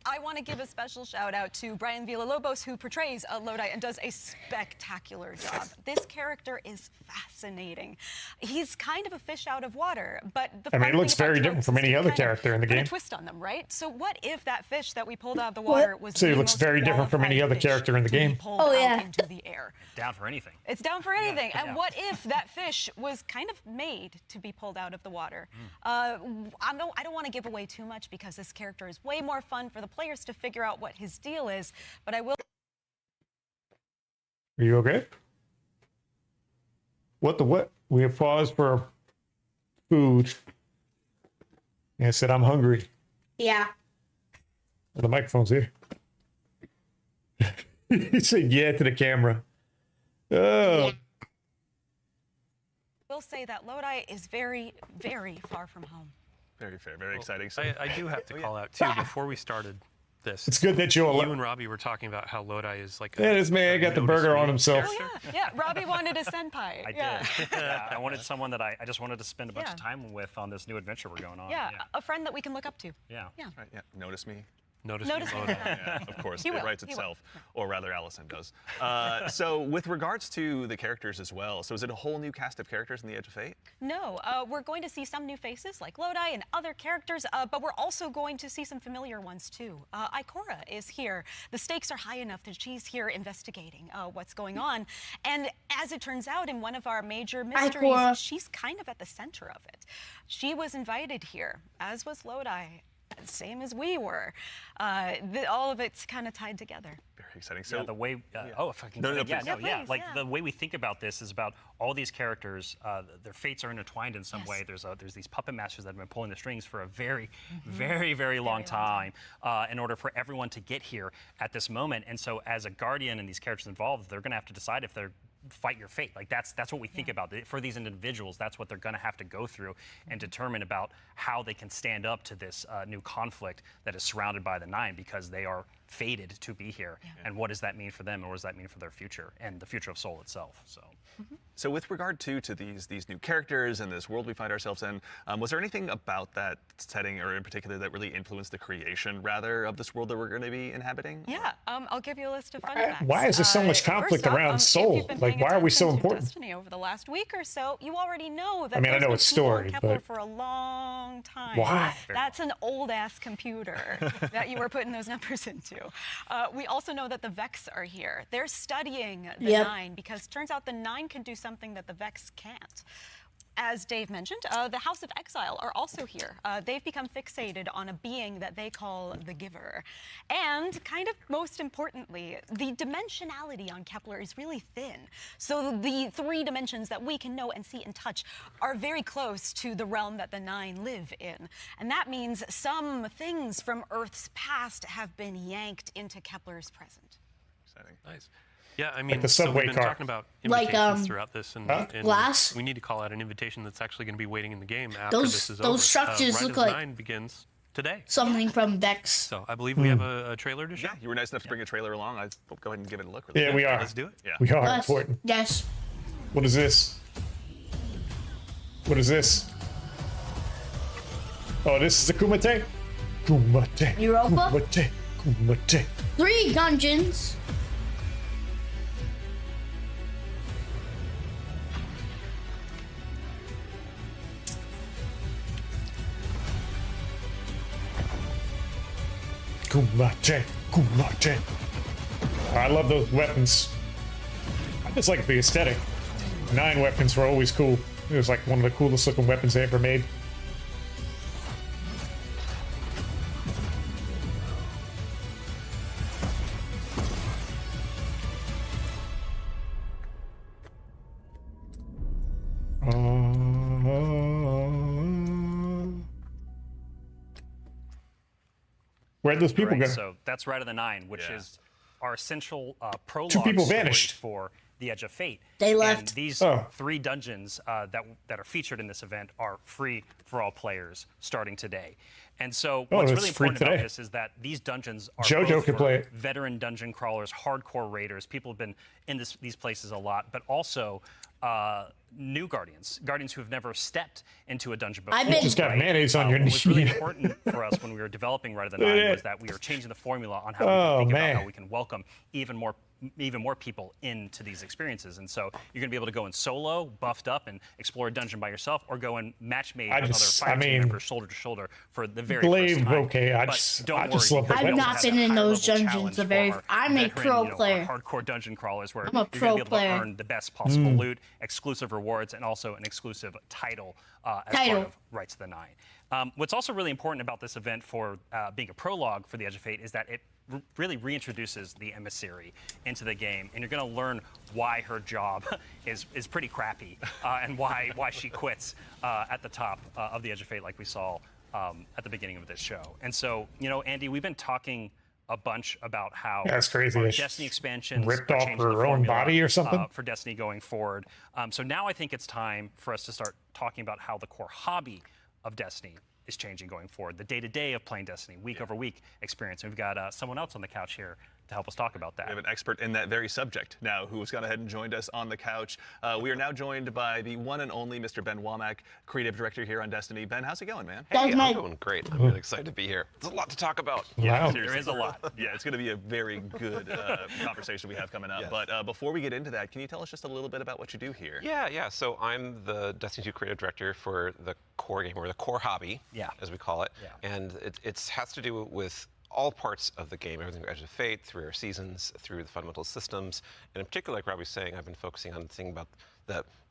Speaker 3: I want to give a special shout out to Brian Villalobos, who portrays Lodi and does a spectacular job. This character is fascinating. He's kind of a fish out of water, but the
Speaker 1: I mean,
Speaker 3: fun
Speaker 1: it looks
Speaker 3: thing about
Speaker 1: very different
Speaker 3: tropes
Speaker 1: from
Speaker 3: is
Speaker 1: any
Speaker 3: to
Speaker 1: other
Speaker 3: kind of
Speaker 1: character in the
Speaker 3: put
Speaker 1: game.
Speaker 3: a twist on them, right? So what if that fish that we pulled out of the water was
Speaker 1: So he
Speaker 3: the
Speaker 1: looks
Speaker 3: most
Speaker 1: very different from any
Speaker 3: qualified
Speaker 1: other
Speaker 3: fish
Speaker 1: character in the
Speaker 3: to be
Speaker 1: game.
Speaker 3: pulled
Speaker 2: Oh,
Speaker 3: out
Speaker 2: yeah.
Speaker 3: into the air?
Speaker 5: Down for anything.
Speaker 3: It's down for anything. And what if that fish was kind of made to be pulled out of the water? I don't want to give away too much because this character is way more fun for the players to figure out what his deal is, but I will.
Speaker 1: Are you okay? What the what? We have paused for food. And I said, I'm hungry.
Speaker 2: Yeah.
Speaker 1: Well, the microphone's here. He said yeah to the camera. Oh.
Speaker 3: Will say that Lodi is very, very far from home.
Speaker 4: Very fair, very exciting. So,
Speaker 6: I do have to call out too before we started this.
Speaker 1: It's good that you
Speaker 6: and Robbie were talking about how Lodi is like.
Speaker 1: Yeah, this man got the burger on himself.
Speaker 3: Yeah, Robbie wanted a senpai.
Speaker 5: I did. Yeah, I wanted someone that I just wanted to spend a bunch of time with on this new adventure we're going on.
Speaker 3: Yeah, a friend that we can look up to.
Speaker 5: Yeah.
Speaker 4: right, yeah. Notice me.
Speaker 6: Notice
Speaker 3: Notice
Speaker 6: me,
Speaker 3: me.
Speaker 6: Lodi.
Speaker 4: Yeah, of course,
Speaker 3: He
Speaker 4: it
Speaker 3: will,
Speaker 4: writes
Speaker 3: he will.
Speaker 4: itself, or rather, Allison does. So, with regards to the characters as well, so is it a whole new cast of characters in the Edge of Fate?
Speaker 3: No, we're going to see some new faces like Lodi and other characters, but we're also going to see some familiar ones too. Ikora is here. The stakes are high enough that she's here investigating what's going on. And as it turns out, in one of our major mysteries,
Speaker 2: Ikora.
Speaker 3: she's kind of at the center of it. She was invited here, as was Lodi. Same as we were. All of it's kind of tied together.
Speaker 4: Very exciting. So,
Speaker 5: Yeah, the way, if I can,
Speaker 4: No, no,
Speaker 5: yeah,
Speaker 4: please.
Speaker 5: no, yeah,
Speaker 3: please,
Speaker 5: like
Speaker 3: yeah.
Speaker 5: the way we think about this is about all these characters, their fates are intertwined in some way. There's these puppet masters that have been pulling the strings for a very, very long time in order for everyone to get here at this moment. And so as a guardian and these characters involved, they're gonna have to decide if they're fight your fate. Like that's what we think about. For these individuals, that's what they're going to have to go through and determine about how they can stand up to this new conflict that is surrounded by the Nine, because they are fated to be here. And what does that mean for them, and what does that mean for their future and the future of Soul itself?
Speaker 4: So with regard to these new characters and this world we find ourselves in, was there anything about that setting, or in particular, that really influenced the creation, rather, of this world that we're going to be inhabiting?
Speaker 3: Yeah, I'll give you a list of fun facts.
Speaker 1: Why is there so much conflict
Speaker 3: First off,
Speaker 1: around
Speaker 3: if
Speaker 1: Soul?
Speaker 3: you've been
Speaker 1: Like,
Speaker 3: paying
Speaker 1: why are we so
Speaker 3: attention to
Speaker 1: important?
Speaker 3: Destiny over the last week or so, you already know that
Speaker 1: I mean, I
Speaker 3: there's
Speaker 1: know
Speaker 3: been
Speaker 1: it's
Speaker 3: people on
Speaker 1: story,
Speaker 3: Kepler
Speaker 1: but-
Speaker 3: for a long time.
Speaker 1: Why?
Speaker 3: That's an old-ass computer that you were putting those numbers into. We also know that the Vex are here. They're studying the
Speaker 2: Yep.
Speaker 3: Nine, because turns out the Nine can do something that the Vex can't. As Dave mentioned, the House of Exile are also here. They've become fixated on a being that they call the Giver. And kind of most importantly, the dimensionality on Kepler is really thin. So the 3 dimensions that we can know and see and touch are very close to the realm that the 9 live in. And that means some things from Earth's past have been yanked into Kepler's present.
Speaker 4: Exciting.
Speaker 6: Nice. Yeah, I mean,
Speaker 1: the
Speaker 6: so
Speaker 1: subway
Speaker 6: we've been
Speaker 1: car.
Speaker 6: talking about
Speaker 2: Like,
Speaker 6: invitations throughout this, and
Speaker 2: Glass?
Speaker 6: we need to call out an invitation that's actually going to be waiting in the game after
Speaker 2: Those-
Speaker 6: this is
Speaker 2: those
Speaker 6: over.
Speaker 2: structures
Speaker 6: Rise
Speaker 2: look
Speaker 6: of
Speaker 2: like-
Speaker 6: 9 begins today.
Speaker 2: Something from Vex.
Speaker 6: So I believe we have a trailer to show.
Speaker 4: Yeah, you were nice enough to bring a trailer along. I'll go ahead and give it a look. Really
Speaker 1: Yeah,
Speaker 4: quick.
Speaker 1: we are.
Speaker 6: Let's do it.
Speaker 4: Yeah.
Speaker 1: We are
Speaker 2: Yes.
Speaker 1: important.
Speaker 2: Yes.
Speaker 1: What is this? What is this? Oh, this is the Kumite? Kumite.
Speaker 2: Europa?
Speaker 1: Kumite. Kumite.
Speaker 2: 3 dungeons.
Speaker 1: Kumite. Kumite. I love those weapons. I just like the aesthetic. 9 weapons were always cool. It was like one of the coolest looking weapons they ever made. Where'd those people
Speaker 5: Right,
Speaker 1: go?
Speaker 5: so that's Rite of the Nine, which
Speaker 4: Yeah.
Speaker 5: is our essential prologue
Speaker 1: people
Speaker 5: story
Speaker 1: vanished.
Speaker 5: for the Edge of Fate.
Speaker 2: They
Speaker 5: And
Speaker 2: left.
Speaker 5: these
Speaker 1: Oh.
Speaker 5: 3 dungeons that are featured in this event are free for all players starting today. And so what's
Speaker 1: it's
Speaker 5: really
Speaker 1: free
Speaker 5: important about
Speaker 1: today.
Speaker 5: this is that these dungeons are
Speaker 1: JoJo
Speaker 5: both
Speaker 1: can
Speaker 5: for
Speaker 1: play it.
Speaker 5: veteran dungeon crawlers, hardcore raiders, people have been in these places a lot, but also new guardians who have never stepped into a dungeon before.
Speaker 2: I've been-
Speaker 1: Just got mayonnaise on your
Speaker 5: What was really
Speaker 1: knee.
Speaker 5: important for us when we were developing Rite of the Nine was that we were changing the formula on how we
Speaker 1: Oh,
Speaker 5: can think
Speaker 1: man.
Speaker 5: about how we can welcome even more people into these experiences. And so you're going to be able to go in solo, buffed up, and explore a dungeon by yourself, or go in match made with other fire team members shoulder to shoulder for the very
Speaker 1: Glaive,
Speaker 5: first time.
Speaker 1: okay, I
Speaker 5: But
Speaker 1: just-
Speaker 5: don't
Speaker 1: I just
Speaker 5: worry,
Speaker 1: love the
Speaker 5: because
Speaker 2: I've
Speaker 5: we
Speaker 2: not
Speaker 5: also
Speaker 2: been
Speaker 5: have
Speaker 2: in
Speaker 5: a
Speaker 2: those
Speaker 5: higher-level
Speaker 2: dungeons.
Speaker 5: challenge for our
Speaker 2: I'm a
Speaker 5: veteran,
Speaker 2: pro player.
Speaker 5: hardcore dungeon crawlers where
Speaker 2: I'm a
Speaker 5: you're
Speaker 2: pro
Speaker 5: going to be able
Speaker 2: player.
Speaker 5: to earn the best possible loot, exclusive rewards, and also an exclusive title as
Speaker 2: Title.
Speaker 5: part of Rites of the Nine. What's also really important about this event for being a prologue for the Edge of Fate is that it really reintroduces the emissary into the game, and you're going to learn why her job is pretty crappy and why she quits at the top of the Edge of Fate, like we saw at the beginning of this show. And so, Andy, we've been talking a bunch about how
Speaker 1: That's crazy.
Speaker 5: our
Speaker 1: It's
Speaker 5: Destiny expansions
Speaker 1: ripped
Speaker 5: are
Speaker 1: off
Speaker 5: changing
Speaker 1: her
Speaker 5: the
Speaker 1: own
Speaker 5: formula,
Speaker 1: body or something?
Speaker 5: for Destiny going forward. So now I think it's time for us to start talking about how the core hobby of Destiny is changing going forward. The day-to-day of playing Destiny, week over week experience. And we've got someone else on the couch here to help us talk about that.
Speaker 4: We have an expert in that very subject now who's gone ahead and joined us on the couch. We are now joined by the one and only Mr. Ben Womack, creative director here on Destiny. Ben, how's it going, man?
Speaker 2: That was
Speaker 9: Hey,
Speaker 2: my
Speaker 9: I'm doing great. I'm really excited to be here. There's a lot to talk about.
Speaker 1: Wow.
Speaker 5: There is a lot.
Speaker 4: Yeah, it's going to be a very good conversation we have coming up.
Speaker 9: Yes.
Speaker 4: But before we get into that, can you tell us just a little bit about what you do here?
Speaker 9: Yeah. So I'm the Destiny 2 creative director for the core game, or the core hobby, as we call it.
Speaker 5: Yeah.
Speaker 9: And it has to do with all parts of the game, everything from Edge of Fate, through our seasons, through the fundamental systems. And in particular, like Rob was saying, I've been focusing on thinking about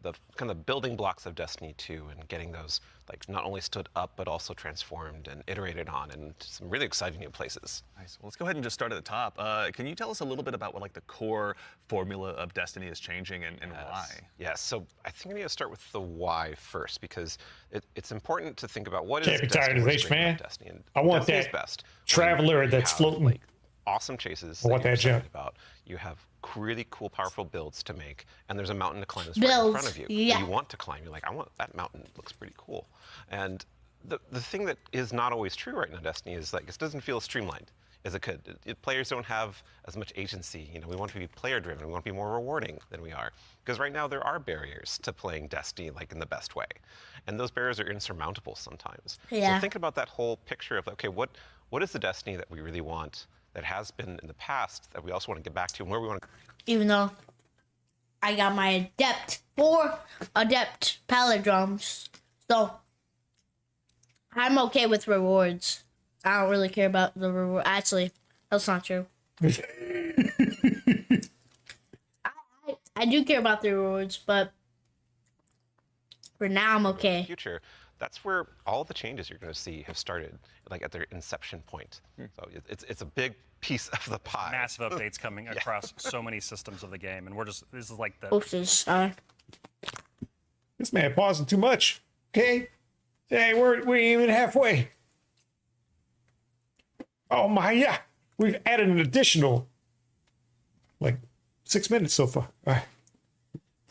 Speaker 9: the kind of building blocks of Destiny 2 and getting those like not only stood up but also transformed and iterated on in some really exciting new places.
Speaker 4: Nice. Well, let's go ahead and just start at the top. Can you tell us a little bit about what like the core formula of Destiny is changing and why?
Speaker 9: Yes, so I think we need to start with the why first, because it's important to think about what is
Speaker 1: Can't be tired
Speaker 9: Destiny,
Speaker 1: of
Speaker 9: what's
Speaker 1: this,
Speaker 9: great
Speaker 1: man.
Speaker 9: about Destiny. And
Speaker 1: I want
Speaker 9: Destiny is
Speaker 1: that
Speaker 9: best when
Speaker 1: traveler
Speaker 9: you
Speaker 1: that's
Speaker 9: have,
Speaker 1: floating.
Speaker 9: like, awesome chases.
Speaker 1: I want
Speaker 9: you're
Speaker 1: that
Speaker 9: excited
Speaker 1: jump.
Speaker 9: about. You have really cool, powerful builds to make, and there's a mountain to climb that's right in
Speaker 2: Builds,
Speaker 9: front of you
Speaker 2: yeah.
Speaker 9: that you want to climb. You're like, I want that mountain. It looks pretty cool. And the thing that is not always true right now in Destiny is like it doesn't feel streamlined as it could. Players don't have as much agency. We want to be player driven. We want to be more rewarding than we are. Because right now there are barriers to playing Destiny like in the best way. And those barriers are insurmountable sometimes.
Speaker 2: Yeah.
Speaker 9: So think about that whole picture of, okay, what is the Destiny that we really want, that has been in the past, that we also want to get back to, and where we want to...
Speaker 2: even though I got my adept palindromes, so I'm okay with rewards. I don't really care about the reward. Actually, that's not true. I do care about the rewards, but For now, I'm okay.
Speaker 9: future, that's where all the changes you're going to see have started, like at their inception point. So it's a big piece of the pie.
Speaker 5: Massive updates coming across so many systems of the game, and this is like the
Speaker 2: Oopsies.
Speaker 1: This man pausing too much. Okay. Hey, we're even halfway. Oh my, yeah. We've added an additional, like, 6 minutes so far. All right.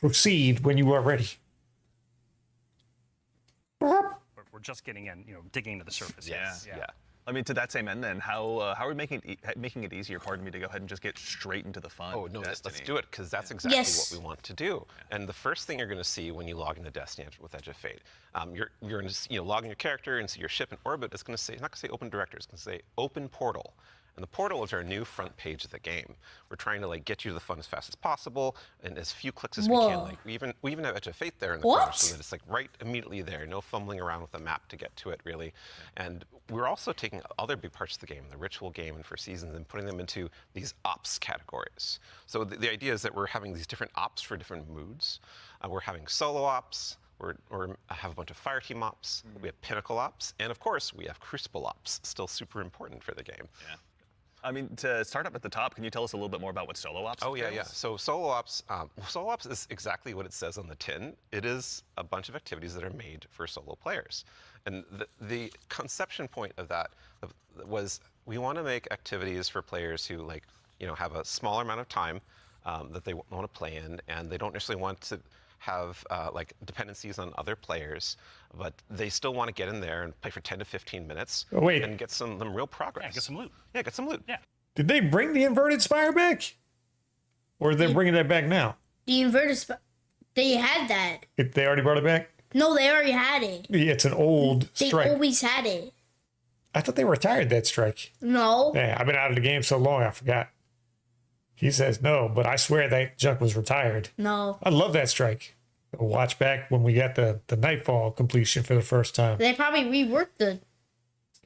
Speaker 1: Proceed when you are ready.
Speaker 5: we're just getting in, digging into the surface.
Speaker 4: Yeah.
Speaker 5: Yeah.
Speaker 4: I mean, to that same end, then, how are we making it easier? Pardon me, to go ahead and just get straight into the fun.
Speaker 9: Oh no, let's
Speaker 4: Destiny?
Speaker 9: do it, because that's exactly
Speaker 2: Yes.
Speaker 9: what we want to do. And the first thing you're going to see when you log into Destiny with Edge of Fate, you're going to log in your character and see your ship in orbit. It's going to say, it's not going to say Open Director, it's going to say Open Portal. And the portal is our new front page of the game. We're trying to get you to the fun as fast as possible and as few clicks as we can.
Speaker 2: Whoa.
Speaker 9: We even have Edge of Fate there in the corner,
Speaker 2: What?
Speaker 9: so that it's right immediately there. No fumbling around with the map to get to it, really. And we're also taking other big parts of the game, the ritual game and for seasons, and putting them into these ops categories. So the idea is that we're having these different ops for different moods. We're having solo ops. We have a bunch of fire team ops. We have pinnacle ops, and of course we have crucible ops. Still super important for the game.
Speaker 4: Yeah. I mean, to start up at the top, can you tell us a little bit more about what solo ops
Speaker 9: Oh, yeah.
Speaker 4: entails?
Speaker 9: So solo ops is exactly what it says on the tin. It is a bunch of activities that are made for solo players. And the conception point of that was we want to make activities for players who have a smaller amount of time that they want to play in, and they don't necessarily want to have dependencies on other players, but they still want to get in there and play for 10 to 15 minutes and get some real progress.
Speaker 5: Yeah, get some loot.
Speaker 9: Yeah, get some loot.
Speaker 5: Yeah.
Speaker 1: Did they bring the inverted spire back? Or are they bringing that back now?
Speaker 2: The inverted they had that.
Speaker 1: They already brought it back?
Speaker 2: No, they already had it.
Speaker 1: Yeah, it's an old
Speaker 2: They
Speaker 1: strike.
Speaker 2: always had it.
Speaker 1: I thought they retired that strike.
Speaker 2: No.
Speaker 1: Yeah, I've been out of the game so long, I forgot. He says no, but I swear that junk was retired.
Speaker 2: No.
Speaker 1: I love that strike. Watch back when we got the Nightfall completion for the first time.
Speaker 2: They probably reworked the.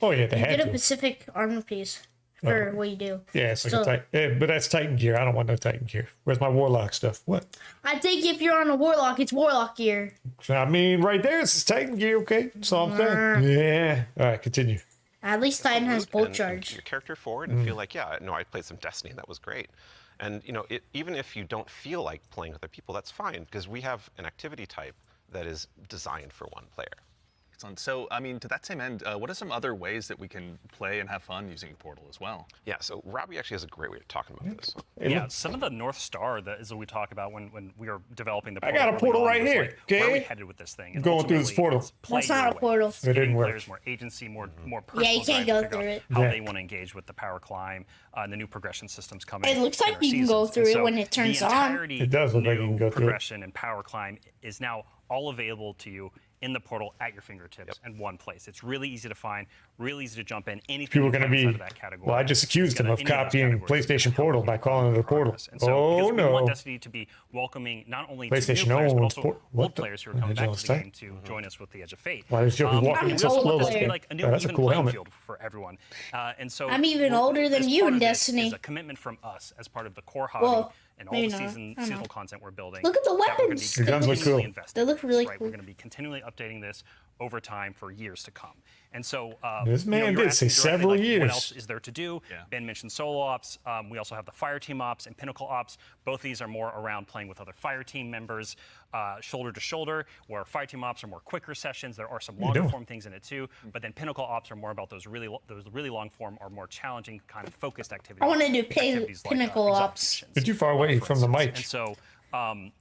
Speaker 1: Oh yeah, they
Speaker 2: You
Speaker 1: had
Speaker 2: get a
Speaker 1: to.
Speaker 2: Pacific armor piece for what you do.
Speaker 1: Yeah, it's like
Speaker 2: So-
Speaker 1: but that's Titan gear. I don't want no Titan gear. Where's my Warlock stuff? What?
Speaker 2: I think if you're on a Warlock, it's Warlock gear.
Speaker 1: I mean, right there, it's Titan gear. Okay, that's all I'm saying. Yeah. All right, continue.
Speaker 2: At least Titan has
Speaker 9: Loot
Speaker 2: bolt
Speaker 9: and
Speaker 2: charge.
Speaker 9: your character forward and feel like, yeah, no, I played some Destiny and that was great. And even if you don't feel like playing with other people, that's fine, because we have an activity type that is designed for one player.
Speaker 4: Excellent. So, I mean, to that same end, what are some other ways that we can play and have fun using Portal as well?
Speaker 9: Yeah, so Robbie actually has a great way of talking about this.
Speaker 5: Yeah, some of the North Star that is what we talk about when we were developing the
Speaker 1: I
Speaker 5: portal.
Speaker 1: got a portal
Speaker 5: early on
Speaker 1: right
Speaker 5: was,
Speaker 1: here,
Speaker 5: like, where are we
Speaker 1: okay?
Speaker 5: headed with this thing? And
Speaker 1: Going through this
Speaker 5: ultimately,
Speaker 1: portal.
Speaker 5: it's play
Speaker 2: That's not
Speaker 5: your
Speaker 2: a
Speaker 5: way.
Speaker 2: portal.
Speaker 5: It's
Speaker 1: It didn't
Speaker 5: giving
Speaker 1: work.
Speaker 5: players more agency, more personal.
Speaker 2: Yeah, you can't go
Speaker 5: to figure
Speaker 2: through
Speaker 5: out
Speaker 2: it.
Speaker 5: How
Speaker 1: Yeah.
Speaker 5: they want to engage with the power climb and the new progression systems coming.
Speaker 2: It looks
Speaker 5: in
Speaker 2: like
Speaker 5: our
Speaker 2: you can go
Speaker 5: seasons.
Speaker 2: through
Speaker 5: And
Speaker 2: it
Speaker 5: so
Speaker 2: when it turns
Speaker 5: the
Speaker 2: on.
Speaker 5: entirety
Speaker 1: It does look like you
Speaker 5: new
Speaker 1: can go through it.
Speaker 5: progression and power climb is now all available to you in the portal at your fingertips in one place. It's really easy to find, really easy to jump in. Anything
Speaker 1: People are
Speaker 5: you
Speaker 1: going to
Speaker 5: find
Speaker 1: be.
Speaker 5: inside of that category.
Speaker 1: Well, I just accused him of
Speaker 5: Any of those
Speaker 1: copying
Speaker 5: categories is gonna
Speaker 1: PlayStation
Speaker 5: help
Speaker 1: Portal
Speaker 5: you
Speaker 1: by calling it a portal.
Speaker 5: progress. And so,
Speaker 1: Oh
Speaker 5: because we want
Speaker 1: no.
Speaker 5: Destiny to be welcoming not only to
Speaker 1: PlayStation
Speaker 5: new players, but
Speaker 1: owns
Speaker 5: also
Speaker 1: what
Speaker 5: old
Speaker 1: the-
Speaker 5: players who are coming
Speaker 1: the
Speaker 5: back to the
Speaker 1: hell is
Speaker 5: game to join us with the Edge of Fate.
Speaker 1: Why is Joker walking
Speaker 2: I'm
Speaker 1: so
Speaker 2: an old
Speaker 1: slow?
Speaker 2: player.
Speaker 5: Like a new
Speaker 1: Oh, that's a
Speaker 5: even
Speaker 1: cool
Speaker 5: playing
Speaker 1: helmet.
Speaker 5: field for everyone. And so
Speaker 2: I'm even older than
Speaker 5: as
Speaker 2: you
Speaker 5: part
Speaker 2: in
Speaker 5: of this
Speaker 2: Destiny.
Speaker 5: is a commitment from us as part of the core hobby
Speaker 2: Well,
Speaker 5: and all
Speaker 2: maybe
Speaker 5: the
Speaker 2: not. I don't know.
Speaker 5: seasonal content we're building.
Speaker 2: Look at the
Speaker 5: that we're gonna be
Speaker 2: weapons.
Speaker 1: Your guns look
Speaker 5: continually
Speaker 1: cool.
Speaker 5: investing
Speaker 2: They look
Speaker 5: in,
Speaker 2: really
Speaker 5: right?
Speaker 2: cool.
Speaker 5: We're going to be continually updating this over time for years to come. And so,
Speaker 1: This man
Speaker 5: you were
Speaker 1: did say
Speaker 5: asking directly,
Speaker 1: several
Speaker 5: What
Speaker 1: years.
Speaker 5: else is there to do?
Speaker 4: Yeah.
Speaker 5: Ben mentioned solo ops. We also have the fire team ops and pinnacle ops. Both of these are more around playing with other fire team members, shoulder to shoulder, where fire team ops are more quicker sessions. There are some longer
Speaker 1: doing?
Speaker 5: form things in it too, but then pinnacle ops are more about those really long form or more challenging kind of focused activities.
Speaker 2: I wanna do
Speaker 5: activities
Speaker 2: pinnacle
Speaker 5: exotic
Speaker 2: ops.
Speaker 5: missions,
Speaker 1: You're too far away
Speaker 5: for
Speaker 1: from the
Speaker 5: instance.
Speaker 1: mic.
Speaker 5: And so,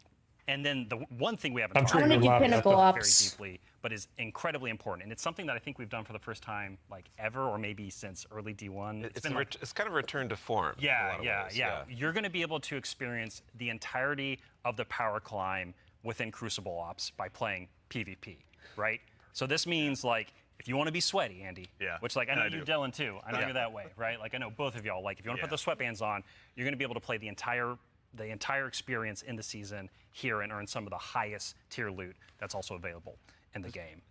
Speaker 5: and then the one thing we haven't
Speaker 1: I'm
Speaker 5: talked
Speaker 1: sure
Speaker 5: about
Speaker 1: you're loud enough,
Speaker 2: Pinnacle
Speaker 1: though.
Speaker 2: Ops.
Speaker 5: very deeply, but is incredibly important, and it's something that I think we've done for the first time, like ever, or maybe since early D1.
Speaker 9: It's
Speaker 5: been like,
Speaker 9: it's kind of a return to form. in a
Speaker 5: yeah,
Speaker 9: lot of
Speaker 5: yeah,
Speaker 9: ways,
Speaker 5: yeah. You're going to be able to experience the entirety of the power climb within Crucible Ops by playing PvP, right? So this means like if you want to be sweaty, Andy,
Speaker 4: Yeah,
Speaker 5: which like I
Speaker 4: and
Speaker 5: know
Speaker 4: I
Speaker 5: you,
Speaker 4: do.
Speaker 5: Dylan too. I know
Speaker 4: Yeah.
Speaker 5: you're that way, right? Like I know both of y'all. Like if you want to
Speaker 4: Yeah.
Speaker 5: put the sweatbands on, you're going to be able to play the entire experience in the season here and earn some of the highest tier loot that's also available in the game.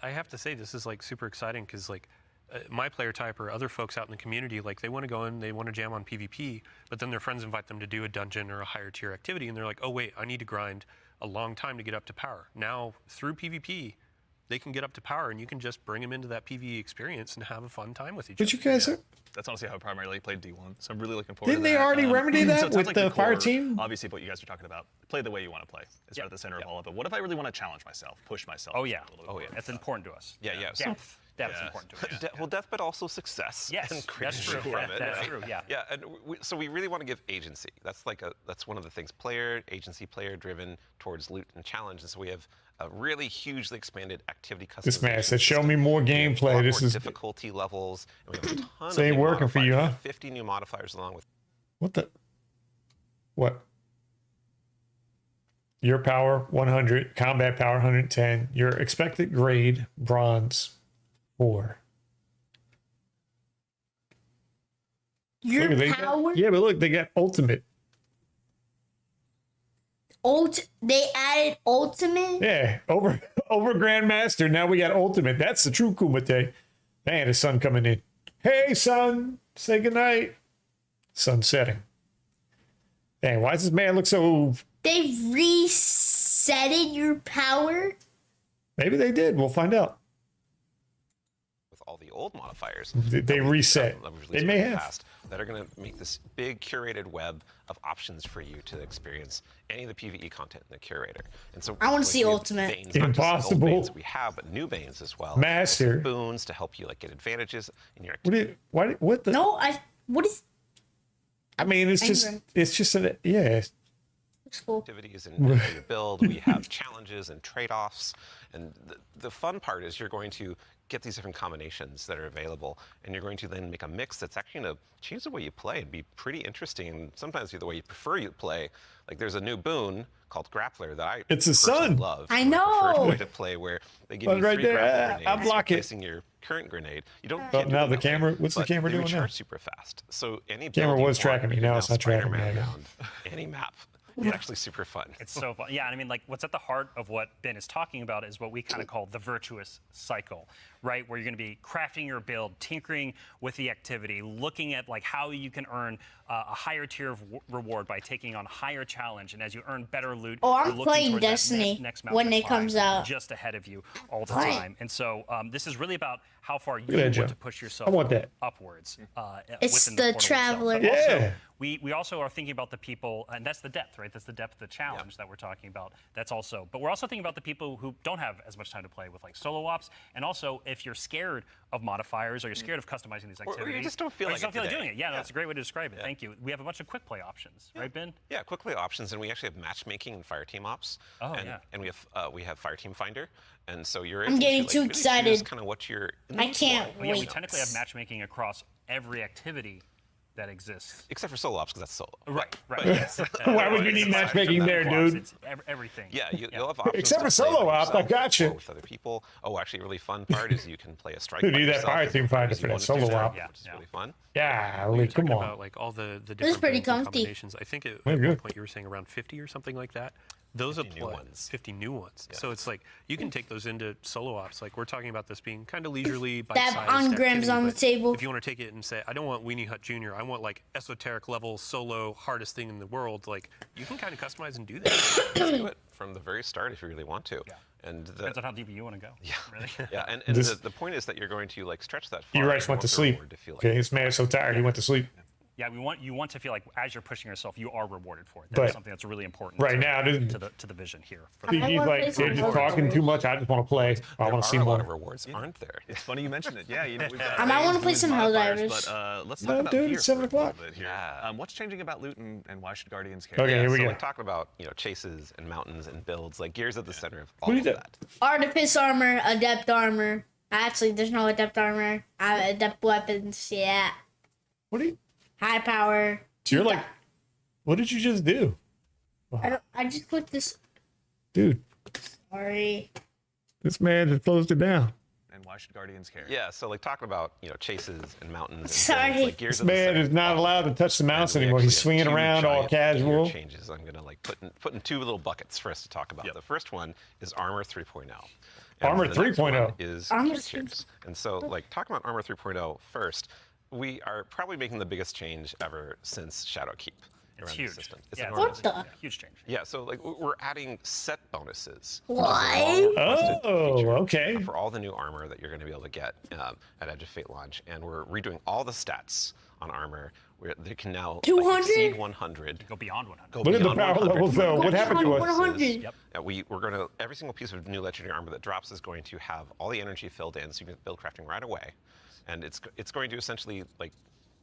Speaker 6: I have to say this is like super exciting because like my player type or other folks out in the community, like they want to go in, they want to jam on PvP, but then their friends invite them to do a dungeon or a higher tier activity, and they're like, oh wait, I need to grind a long time to get up to power. Now, through PvP, they can get up to power, and you can just bring them into that PvE experience and have a fun time with each
Speaker 1: But
Speaker 6: other.
Speaker 1: you guys are.
Speaker 4: That's honestly how I primarily played D1, so I'm really looking forward
Speaker 1: Didn't
Speaker 4: to that.
Speaker 1: they already remedy
Speaker 4: so
Speaker 1: that
Speaker 4: it sounds
Speaker 1: with
Speaker 4: like
Speaker 1: the fire
Speaker 4: core,
Speaker 1: team?
Speaker 4: Obviously, what you guys are talking about, play the way you want to play. It's at the center of all of it. What if I really want to challenge myself, push myself?
Speaker 5: Oh yeah.
Speaker 4: a little bit more?
Speaker 5: That's important to us.
Speaker 9: Yeah, yeah. So
Speaker 5: Death. Death's
Speaker 4: Yeah.
Speaker 5: important to us.
Speaker 9: Well, death, but also success.
Speaker 5: Yes,
Speaker 9: and
Speaker 5: that's
Speaker 9: creation
Speaker 5: true.
Speaker 9: from
Speaker 5: Yeah,
Speaker 9: it,
Speaker 5: that's
Speaker 9: right?
Speaker 5: true, yeah.
Speaker 9: Yeah, and so we really want to give agency. That's one of the things. Agency player driven towards loot and challenge. And so we have a really hugely expanded activity customization.
Speaker 1: This man said, "Show
Speaker 9: system.
Speaker 1: me more
Speaker 9: We have a
Speaker 1: gameplay."
Speaker 9: lot
Speaker 1: This
Speaker 9: more
Speaker 1: is
Speaker 9: difficulty levels. And we have a ton
Speaker 1: So
Speaker 9: of
Speaker 1: ain't
Speaker 9: new
Speaker 1: working for you,
Speaker 9: modifiers.
Speaker 1: huh?
Speaker 9: 50 new modifiers along with.
Speaker 1: what the what? Your power 100, combat power 110. Your expected grade bronze 4.
Speaker 2: Your
Speaker 1: Look,
Speaker 2: power.
Speaker 1: yeah, but look, they got ultimate.
Speaker 2: They added ultimate.
Speaker 1: Yeah, over grandmaster. Now we got ultimate. That's the true Kumite. Man, his son coming in. Hey, son, say goodnight. Sun setting. Dang, why does this man look so?
Speaker 2: They resetted your power.
Speaker 1: Maybe they did. We'll find out.
Speaker 9: With all the old modifiers.
Speaker 1: They reset.
Speaker 9: that we've released
Speaker 1: They may
Speaker 9: in the
Speaker 1: have.
Speaker 9: past that are going to make this big curated web of options for you to experience any of the PvE content in the curator. And so
Speaker 2: I wanna
Speaker 9: like,
Speaker 2: see
Speaker 9: we have
Speaker 2: ultimate.
Speaker 9: Banes, not just the old
Speaker 1: Impossible.
Speaker 9: Banes we have, but new Banes as well.
Speaker 1: Master.
Speaker 9: Boons to help you like get advantages in your
Speaker 1: What
Speaker 9: activity.
Speaker 1: did? Why? What the?
Speaker 2: No, what is?
Speaker 1: I mean, it's just.
Speaker 2: England.
Speaker 1: It's just a yeah.
Speaker 2: Looks cool.
Speaker 9: Activities in your build. We have challenges and trade-offs, and the fun part is you're going to get these different combinations that are available, and you're going to then make a mix that's actually going to change the way you play and be pretty interesting, and sometimes be the way you prefer you play. Like there's a new boon called Grappler that I
Speaker 1: It's a
Speaker 9: personally
Speaker 1: sun.
Speaker 9: love.
Speaker 2: I
Speaker 9: It's my preferred
Speaker 2: know.
Speaker 9: way to play where they give
Speaker 1: Well,
Speaker 9: you
Speaker 1: right
Speaker 9: 3
Speaker 1: there,
Speaker 9: grapple
Speaker 1: I'll
Speaker 9: grenades,
Speaker 1: block it.
Speaker 9: replacing your current grenade. You don't.
Speaker 1: Oh,
Speaker 9: can't do
Speaker 1: now
Speaker 9: it
Speaker 1: the
Speaker 9: that way,
Speaker 1: camera- what's the
Speaker 9: but
Speaker 1: camera
Speaker 9: they
Speaker 1: doing now?
Speaker 9: recharge super fast. So any
Speaker 1: Camera
Speaker 9: build you
Speaker 1: was tracking
Speaker 9: want,
Speaker 1: me,
Speaker 9: you
Speaker 1: now
Speaker 9: can
Speaker 1: it's not tracking me
Speaker 9: Spider-Man
Speaker 1: again.
Speaker 9: around any map. It's actually super fun.
Speaker 5: It's so fun. Yeah, and I mean, like, what's at the heart of what Ben is talking about is what we kind of call the virtuous cycle, right? Where you're going to be crafting your build, tinkering with the activity, looking at like how you can earn a higher tier of reward by taking on higher challenge, and as you earn better loot,
Speaker 2: Oh, I'm
Speaker 5: you're looking
Speaker 2: playing
Speaker 5: toward that
Speaker 2: Destiny
Speaker 5: next
Speaker 2: when
Speaker 5: mountain
Speaker 2: it
Speaker 5: to climb
Speaker 2: comes out.
Speaker 5: just ahead of you all the
Speaker 2: Right.
Speaker 5: time. And so this is really about how far you
Speaker 1: at that,
Speaker 5: want
Speaker 1: Joe.
Speaker 5: to push yourself
Speaker 1: I want that.
Speaker 5: upwards.
Speaker 2: It's
Speaker 5: within
Speaker 2: the
Speaker 5: portal itself.
Speaker 2: Traveler.
Speaker 5: But also,
Speaker 1: Yeah.
Speaker 5: we also are thinking about the people, and that's the depth, right? That's the depth of the challenge that we're talking about. That's also, but we're also thinking about the people who don't have as much time to play with like solo ops, and also if you're scared of modifiers or you're scared of customizing these
Speaker 9: Or
Speaker 5: activities,
Speaker 9: you just don't feel
Speaker 5: or you
Speaker 9: like
Speaker 5: just don't
Speaker 9: it
Speaker 5: feel like
Speaker 9: today.
Speaker 5: doing it. Yeah, no,
Speaker 9: Yeah.
Speaker 5: that's a great way to describe it. Thank you. We have a bunch of quick play options, right, Ben?
Speaker 9: Yeah, quick play options, and we actually have matchmaking and fire team ops.
Speaker 5: Oh,
Speaker 9: and,
Speaker 5: yeah.
Speaker 9: And we have fire team finder, and so you're.
Speaker 2: I'm getting too excited.
Speaker 9: Kind of what you're.
Speaker 2: I can't
Speaker 5: Well, yeah, we
Speaker 2: wait.
Speaker 5: technically have matchmaking across every activity that exists.
Speaker 9: Except for solo ops, because that's solo.
Speaker 5: Right, right.
Speaker 9: But
Speaker 5: yes.
Speaker 1: Why would you need matchmaking there, dude?
Speaker 5: It's everything.
Speaker 9: Yeah, you'll have options.
Speaker 1: Except
Speaker 9: to
Speaker 1: for
Speaker 9: play
Speaker 1: solo
Speaker 9: by
Speaker 1: ops, I
Speaker 9: yourself
Speaker 1: gotcha.
Speaker 9: or with other people. Oh, actually, a really fun part is you can play a strike.
Speaker 1: Dude,
Speaker 9: by
Speaker 1: need that
Speaker 9: yourself
Speaker 1: fire
Speaker 9: if
Speaker 1: team
Speaker 9: you
Speaker 1: finder
Speaker 9: want
Speaker 1: for that
Speaker 9: to do
Speaker 1: solo
Speaker 9: strike,
Speaker 1: op.
Speaker 9: which is
Speaker 5: Yeah.
Speaker 9: really fun.
Speaker 1: Yeah,
Speaker 6: You're
Speaker 1: come
Speaker 6: talking
Speaker 1: on.
Speaker 6: about like all the different
Speaker 2: was pretty
Speaker 6: builds and
Speaker 2: comfy.
Speaker 6: combinations. I think at
Speaker 1: Very
Speaker 6: one
Speaker 1: good.
Speaker 6: point you were saying around 50 or something like that. Those
Speaker 9: 50 new
Speaker 6: apply.
Speaker 9: ones.
Speaker 6: 50 new ones. So it's like you can take those into solo ops. Like we're talking about this being kind of leisurely,
Speaker 2: That
Speaker 6: bite-sized
Speaker 2: on
Speaker 6: activity,
Speaker 2: Grams on the
Speaker 6: but
Speaker 2: table.
Speaker 6: If you want to take it and say, I don't want Weenie Hut Jr. I want like esoteric level solo hardest thing in the world. Like you can kind of customize and do that.
Speaker 9: Do it from the very start if you really want to.
Speaker 5: Yeah.
Speaker 9: And the,
Speaker 5: Depends on how deep you want to go. Yeah. Really.
Speaker 9: yeah, and
Speaker 1: This-
Speaker 9: the point is that you're going to like stretch that far.
Speaker 1: You
Speaker 9: and
Speaker 1: Rice went
Speaker 9: want
Speaker 1: to
Speaker 9: the
Speaker 1: sleep.
Speaker 9: reward to feel like
Speaker 1: Okay, this man is so tired he went to sleep.
Speaker 5: Yeah, you want to feel like as you're pushing yourself, you are rewarded for it.
Speaker 1: But
Speaker 5: That's something that's really important.
Speaker 1: right
Speaker 5: to,
Speaker 1: now, this-
Speaker 5: to the vision here. For
Speaker 1: He's
Speaker 2: wanna play
Speaker 1: like,
Speaker 2: some
Speaker 1: they're just
Speaker 2: more
Speaker 1: talking
Speaker 2: games.
Speaker 1: too much. I just want to play. I
Speaker 9: there
Speaker 1: want to see
Speaker 9: are a lot of
Speaker 1: more.
Speaker 9: rewards, aren't there?
Speaker 4: It's funny you mentioned it. Yeah, you know, we've got
Speaker 2: I might wanna
Speaker 4: Banes,
Speaker 2: play
Speaker 4: Loot,
Speaker 2: some
Speaker 4: modifiers,
Speaker 2: Helldivers.
Speaker 4: But let's
Speaker 1: No,
Speaker 4: talk about
Speaker 1: dude,
Speaker 4: gear
Speaker 1: it's 7
Speaker 4: for a little
Speaker 1: o'clock.
Speaker 4: bit here.
Speaker 9: Yeah.
Speaker 4: What's changing about loot and why should Guardians care?
Speaker 1: Okay, here we
Speaker 9: so
Speaker 1: go.
Speaker 9: like talking about chases and mountains and builds, like gear's at the center of all
Speaker 1: What
Speaker 9: of
Speaker 1: do you do?
Speaker 9: that.
Speaker 2: Artifice armor, adept armor. Actually, there's no adept armor. I have adept weapons. Yeah.
Speaker 1: What do you?
Speaker 2: High power.
Speaker 1: So you're like, what did you just do,
Speaker 2: I just clicked this.
Speaker 1: dude?
Speaker 2: Sorry.
Speaker 1: This man just closed it down.
Speaker 4: And why should Guardians care?
Speaker 9: Yeah, so like talking about chases and mountains. And
Speaker 2: Sorry.
Speaker 9: builds, like gear's
Speaker 1: This
Speaker 9: at the
Speaker 1: man
Speaker 9: center
Speaker 1: is
Speaker 9: of
Speaker 1: not
Speaker 9: all of
Speaker 1: allowed to
Speaker 9: that.
Speaker 1: touch the mouse
Speaker 9: And we
Speaker 1: anymore. He's
Speaker 9: actually have
Speaker 1: swinging
Speaker 9: two
Speaker 1: around all
Speaker 9: giant gear
Speaker 1: casual.
Speaker 9: changes. I'm gonna like put in two little buckets for us to talk about.
Speaker 4: Yep.
Speaker 9: The first one is Armor 3.0.
Speaker 1: Armor
Speaker 9: the next
Speaker 1: 3.0.
Speaker 9: one is
Speaker 2: Armor
Speaker 9: gear tiers. And so like talking about Armor 3.0 first, we are probably making the biggest change ever since Shadowkeep.
Speaker 5: It's
Speaker 9: around
Speaker 5: huge.
Speaker 9: the system. It's
Speaker 5: Yeah,
Speaker 9: enormous.
Speaker 2: What the?
Speaker 5: yeah, huge change.
Speaker 9: Yeah, so like we're adding set bonuses. which is a
Speaker 2: What?
Speaker 9: long-requested
Speaker 1: Oh,
Speaker 9: feature,
Speaker 1: okay.
Speaker 9: For all the new armor that you're going to be able to get at Edge of Fate launch, and we're redoing all the stats on armor. Where they can now like,
Speaker 2: 200?
Speaker 9: exceed 100.
Speaker 5: Go beyond 100.
Speaker 9: Go
Speaker 1: Look at the
Speaker 9: beyond
Speaker 1: power
Speaker 9: 100.
Speaker 1: levels, though. What happened to us?
Speaker 2: 100.
Speaker 5: Yep.
Speaker 9: We're going to every single piece of new legendary armor that drops is going to have all the energy filled in, so you can build crafting right away, and it's going to essentially like.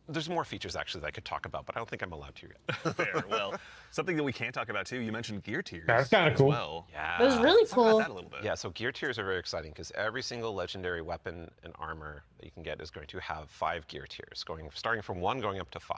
Speaker 9: There's more features actually that I could talk about, but I don't think I'm allowed to yet.
Speaker 4: Fair. Well, something that we can't talk about too. You mentioned gear tiers.
Speaker 1: That's kinda
Speaker 4: as
Speaker 1: cool.
Speaker 4: Well.
Speaker 9: Yeah.
Speaker 2: It was really
Speaker 4: Talk about
Speaker 2: cool.
Speaker 4: that a little bit.
Speaker 9: Yeah, so gear tiers are very exciting because every single legendary weapon and armor that you can get is going to have 5 gear tiers, starting from 1 going up to 5.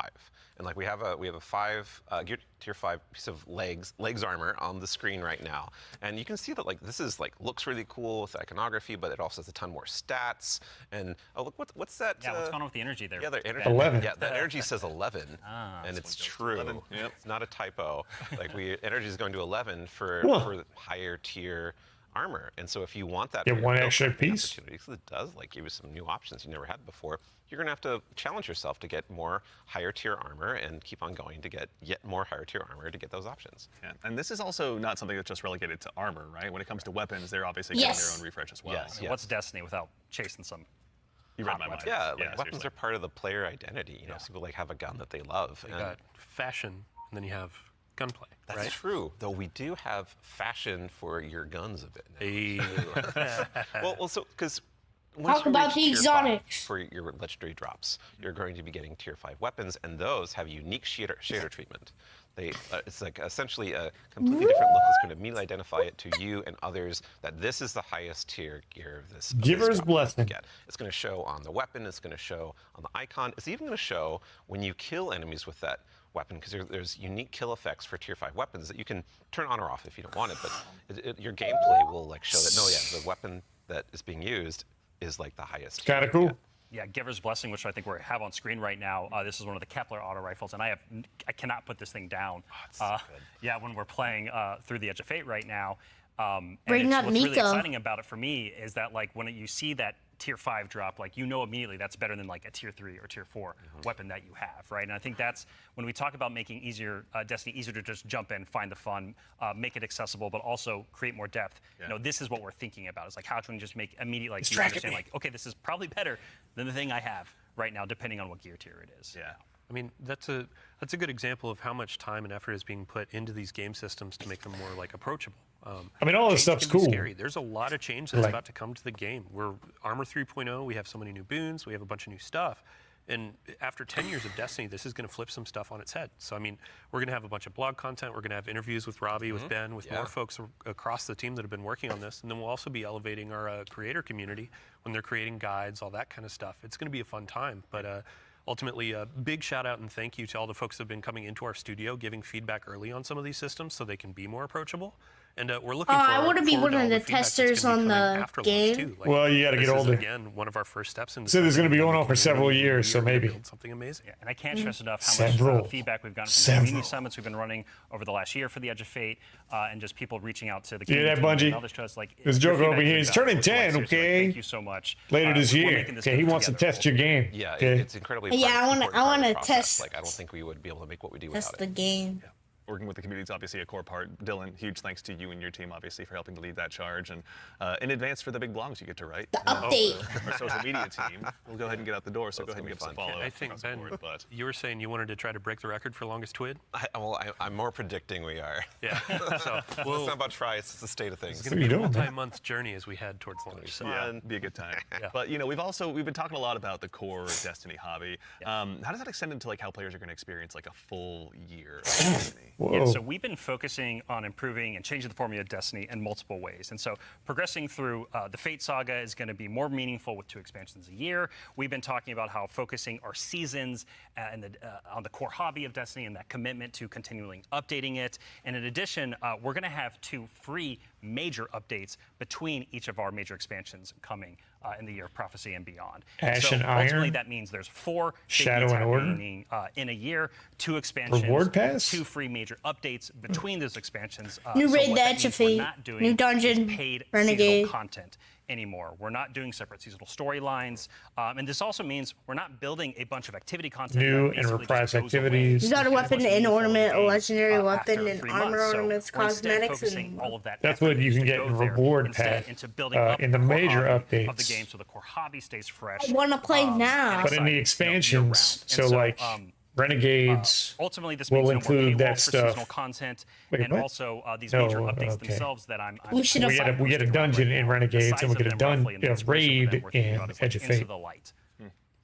Speaker 9: And like we have a 5 gear tier 5 piece of legs armor on the screen right now, and you can see that like this is like looks really cool with iconography, but it also has a ton more stats. And oh look, what's that?
Speaker 5: Yeah, what's going on with the energy there?
Speaker 9: Yeah, the energy.
Speaker 1: 11.
Speaker 9: Yeah, the energy says 11, and it's true.
Speaker 4: 11. Yep.
Speaker 9: It's not a typo. Like energy is going to 11 for higher tier armor, and so if you want that,
Speaker 1: Get
Speaker 9: for your
Speaker 1: one
Speaker 9: build
Speaker 1: extra
Speaker 9: crafting
Speaker 1: piece.
Speaker 9: opportunity, 'cause it does like give you some new options you never had before. You're gonna have to challenge yourself to get more higher tier armor and keep on going to get yet more higher tier armor to get those options.
Speaker 4: Yeah. And this is also not something that's just relegated to armor, right? When it comes to weapons, they're obviously getting
Speaker 2: Yes.
Speaker 4: their own refresh as well.
Speaker 9: Yes.
Speaker 5: What's Destiny without chasing some?
Speaker 4: You read
Speaker 5: hot
Speaker 4: my mind.
Speaker 5: weapons?
Speaker 9: Yeah, like weapons
Speaker 4: seriously.
Speaker 9: are part of the player identity. You know, some people like have a gun that they love.
Speaker 6: You
Speaker 9: and
Speaker 6: got fashion, and then you have gunplay.
Speaker 9: that's
Speaker 6: right?
Speaker 9: true, though we do have fashion for your guns a bit now.
Speaker 6: Hey.
Speaker 9: well, so because
Speaker 2: Talk about the exotics.
Speaker 9: for your legendary drops, you're going to be getting tier 5 weapons, and those have unique shader treatment. It's like essentially a completely different look that's going to immediately identify it to you and others that this is the highest tier gear of this.
Speaker 1: Giver's
Speaker 9: drop
Speaker 1: blessing.
Speaker 9: Get. It's going to show on the weapon. It's going to show on the icon. It's even going to show when you kill enemies with that weapon, because there's unique kill effects for tier 5 weapons that you can turn on or off if you don't want it, but your gameplay will like show that no, yeah, the weapon that is being used is like the highest.
Speaker 1: Kind
Speaker 9: tier
Speaker 1: of cool.
Speaker 9: yet.
Speaker 5: Yeah, Giver's Blessing, which I think we have on screen right now. This is one of the Kepler auto rifles, and I cannot put this thing down. Yeah, when we're playing through the Edge of Fate right now.
Speaker 2: Bring up
Speaker 5: what's really
Speaker 2: Miko.
Speaker 5: exciting about it for me is that like when you see that tier 5 drop, like you know immediately that's better than like a tier 3 or tier 4 weapon that you have, right? And I think that's when we talk about making Destiny easier to just jump in, find the fun, make it accessible, but also create more depth.
Speaker 4: Yeah.
Speaker 5: You know, this is what we're thinking about. It's like how can we just make immediate like you understand like okay, this is probably better than the thing I have right now, depending on what gear tier it is.
Speaker 4: Yeah.
Speaker 6: I mean, that's a good example of how much time and effort is being put into these game systems to make them more like approachable.
Speaker 1: I mean, all this
Speaker 6: change
Speaker 1: stuff's
Speaker 6: can be
Speaker 1: cool.
Speaker 6: Scary. There's a lot of change that's
Speaker 1: Like-
Speaker 6: about to come to the game. We're Armor 3.0. We have so many new boons. We have a bunch of new stuff. And after 10 years of Destiny, this is going to flip some stuff on its head. So, I mean, we're going to have a bunch of blog content. We're going to have interviews with Robbie, with Ben, with more folks across the team that have been working on this. And then we'll also be elevating our creator community when they're creating guides, all that kind of stuff. It's going to be a fun time. But ultimately, a big shout out and thank you to all the folks that have been coming into our studio, giving feedback early on some of these systems so they can be more approachable. And we're looking forward,
Speaker 2: I wanna be
Speaker 6: forward
Speaker 2: one
Speaker 6: to
Speaker 2: of
Speaker 6: all
Speaker 2: the
Speaker 6: feedback that's
Speaker 2: testers
Speaker 6: gonna be
Speaker 2: on
Speaker 6: coming
Speaker 2: the
Speaker 6: after launch,
Speaker 2: game.
Speaker 6: too. Like,
Speaker 1: Well, you gotta get
Speaker 6: this is,
Speaker 1: older.
Speaker 6: again, one of our first steps into
Speaker 1: So there's gonna be going on for several years, so
Speaker 6: We're gonna
Speaker 1: maybe.
Speaker 6: build something amazing.
Speaker 5: Yeah, and I can't stress enough how much
Speaker 1: Several.
Speaker 5: feedback we've gotten from the
Speaker 1: Several.
Speaker 5: community summits we've been running over the last year for the Edge of Fate, and just people reaching out to the
Speaker 1: You hear
Speaker 5: community
Speaker 1: that,
Speaker 5: team
Speaker 1: Bungie?
Speaker 5: and others to us. Like,
Speaker 1: There's
Speaker 5: your
Speaker 1: Joker over
Speaker 5: feedback
Speaker 1: here.
Speaker 5: is
Speaker 1: He's turning
Speaker 5: invaluable.
Speaker 1: 10,
Speaker 5: Seriously, like,
Speaker 1: okay?
Speaker 5: thank you so much.
Speaker 1: Later this
Speaker 5: we're
Speaker 1: year.
Speaker 5: making this
Speaker 1: Okay, he
Speaker 5: come
Speaker 1: wants to
Speaker 5: together.
Speaker 1: test your game.
Speaker 9: Yeah,
Speaker 1: Okay.
Speaker 9: it's incredibly.
Speaker 2: Yeah, I
Speaker 9: important
Speaker 2: wanna
Speaker 9: part of the process.
Speaker 2: test-
Speaker 9: Like, I don't think we would be able to make what we do
Speaker 2: That's
Speaker 9: without
Speaker 2: the
Speaker 9: it.
Speaker 2: game.
Speaker 4: Working with the community is obviously a core part. Dylan, huge thanks to you and your team, obviously, for helping to lead that charge. And in advance for the big blogs you get to write.
Speaker 2: The
Speaker 4: And then
Speaker 2: update.
Speaker 4: Our social media team will go ahead and get out the door, so go ahead and give us a follow.
Speaker 6: I think,
Speaker 4: across the
Speaker 6: Ben,
Speaker 4: board, but
Speaker 6: you were saying you wanted to try to break the record for longest twid?
Speaker 9: I'm more predicting we are.
Speaker 6: Yeah. So
Speaker 9: Well, it's
Speaker 6: we'll,
Speaker 9: not about try, it's the state of things.
Speaker 6: it's
Speaker 1: What
Speaker 6: going
Speaker 1: are
Speaker 6: to
Speaker 1: you
Speaker 6: be a
Speaker 1: doing, man?
Speaker 6: multi-month journey as we head towards launch. So
Speaker 4: yeah, be a good time. But you know, we've been talking a lot about the core Destiny hobby. How does that extend into like how players are going to experience like a full year of Destiny?
Speaker 1: Whoa.
Speaker 5: Yeah, so we've been focusing on improving and changing the formula of Destiny in multiple ways. And so progressing through the Fate Saga is going to be more meaningful with 2 expansions a year. We've been talking about how focusing our seasons and on the core hobby of Destiny and that commitment to continually updating it. And in addition, we're going to have 2 free major updates between each of our major expansions coming in the Year of Prophecy and beyond.
Speaker 1: Ash
Speaker 5: so
Speaker 1: and
Speaker 5: ultimately,
Speaker 1: Iron,
Speaker 5: that means there's 4
Speaker 1: Shadow and Order,
Speaker 5: in a year, 2 expansions,
Speaker 1: Reward Pass?
Speaker 5: 2 free major updates between those expansions.
Speaker 2: New
Speaker 5: so
Speaker 2: raid
Speaker 5: what
Speaker 2: the
Speaker 5: that
Speaker 2: Edge of
Speaker 5: means we're
Speaker 2: Fate,
Speaker 5: not doing
Speaker 2: new
Speaker 5: is
Speaker 2: dungeon,
Speaker 5: paid
Speaker 2: Renegade.
Speaker 5: seasonal content anymore. We're not doing separate seasonal storylines, and this also means we're not building a bunch of activity content.
Speaker 1: New
Speaker 5: that
Speaker 1: and
Speaker 5: basically
Speaker 1: reprised
Speaker 5: just goes away.
Speaker 1: activities.
Speaker 2: You got a weapon,
Speaker 5: What's
Speaker 2: an
Speaker 5: meaningful in
Speaker 2: ornament,
Speaker 5: the
Speaker 2: a
Speaker 5: game,
Speaker 2: legendary weapon,
Speaker 5: after
Speaker 2: and
Speaker 5: 3
Speaker 2: armor
Speaker 5: months. So
Speaker 2: ornaments,
Speaker 5: we're instead
Speaker 2: cosmetics,
Speaker 5: focusing
Speaker 2: and
Speaker 5: all of that
Speaker 1: That's
Speaker 5: effort
Speaker 1: what you can
Speaker 5: to
Speaker 1: get
Speaker 5: go
Speaker 1: in
Speaker 5: there
Speaker 1: reward
Speaker 5: instead
Speaker 1: pack,
Speaker 5: into building up
Speaker 1: in the
Speaker 5: core
Speaker 1: major
Speaker 5: hobby of the
Speaker 1: updates.
Speaker 5: game, so the core hobby stays fresh.
Speaker 2: I want to play now.
Speaker 1: But in the expansions, so like Renegades,
Speaker 5: ultimately, this
Speaker 1: will
Speaker 5: means no more
Speaker 1: include that
Speaker 5: paywalls for
Speaker 1: stuff.
Speaker 5: seasonal content,
Speaker 1: Wait,
Speaker 5: and
Speaker 1: what?
Speaker 5: also these
Speaker 1: No,
Speaker 5: major updates
Speaker 1: okay.
Speaker 5: themselves that I'm
Speaker 2: We should have
Speaker 1: we get a dungeon in Renegades, and we get a raid in Edge of
Speaker 5: Into
Speaker 1: Fate.
Speaker 5: the light.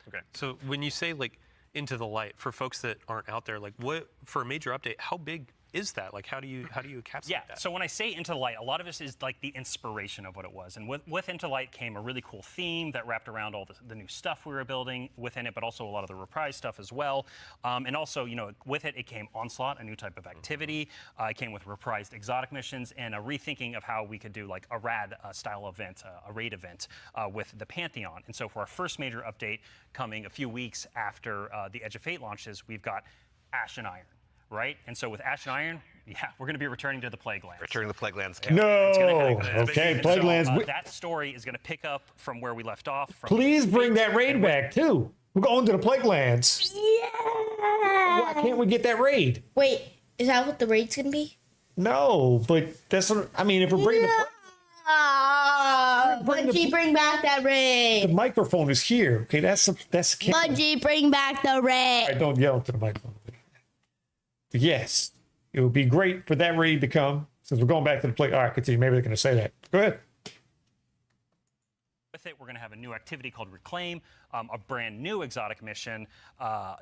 Speaker 4: Okay.
Speaker 6: So when you say like into the light, for folks that aren't out there, like what for a major update, how big is that? Like how do you encapsulate
Speaker 5: Yeah,
Speaker 6: that?
Speaker 5: so when I say Into the Light, a lot of this is like the inspiration of what it was. And with Into the Light came a really cool theme that wrapped around all the new stuff we were building within it, but also a lot of the reprise stuff as well. And also, with it came Onslaught, a new type of activity. It came with reprised exotic missions and a rethinking of how we could do like a rad style event, a raid event with the Pantheon. And so for our first major update coming a few weeks after the Edge of Fate launches, we've got Ash and Iron. Right? And so with Ash and Iron, we're going to be returning to the Plague Lands.
Speaker 9: Returning to the Plague Lands.
Speaker 1: No.
Speaker 5: And
Speaker 1: Okay,
Speaker 5: so,
Speaker 1: Plague Lands.
Speaker 5: that story is going to pick up from where we left off.
Speaker 1: Please bring that raid back too. We're going to the Plague Lands.
Speaker 2: Yeah.
Speaker 1: Why can't we get that raid?
Speaker 2: Wait, is that what the raid's gonna be?
Speaker 1: No, but that's what I mean. If we're bringing
Speaker 2: Bungie, bring back that
Speaker 1: the
Speaker 2: raid.
Speaker 1: microphone is here. Okay, that's
Speaker 2: Bungie, bring back the raid.
Speaker 1: I don't yell to the microphone. Yes, it would be great for that raid to come since we're going back to the play. All right, continue. Maybe they're going to say that. Go ahead.
Speaker 5: With it, we're going to have a new activity called Reclaim, a brand new exotic mission,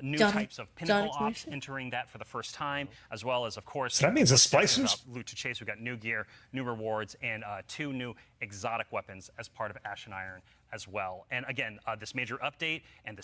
Speaker 5: new
Speaker 2: Exotic-
Speaker 5: types of pinnacle
Speaker 2: exotic
Speaker 5: ops
Speaker 2: mission?
Speaker 5: entering that for the first time, as well as, of course,
Speaker 1: So that means the
Speaker 5: what's different
Speaker 1: splicers?
Speaker 5: about Loot to Chase. We've got new gear, new rewards, and 2 new exotic weapons as part of Ash and Iron as well. And again, this major update and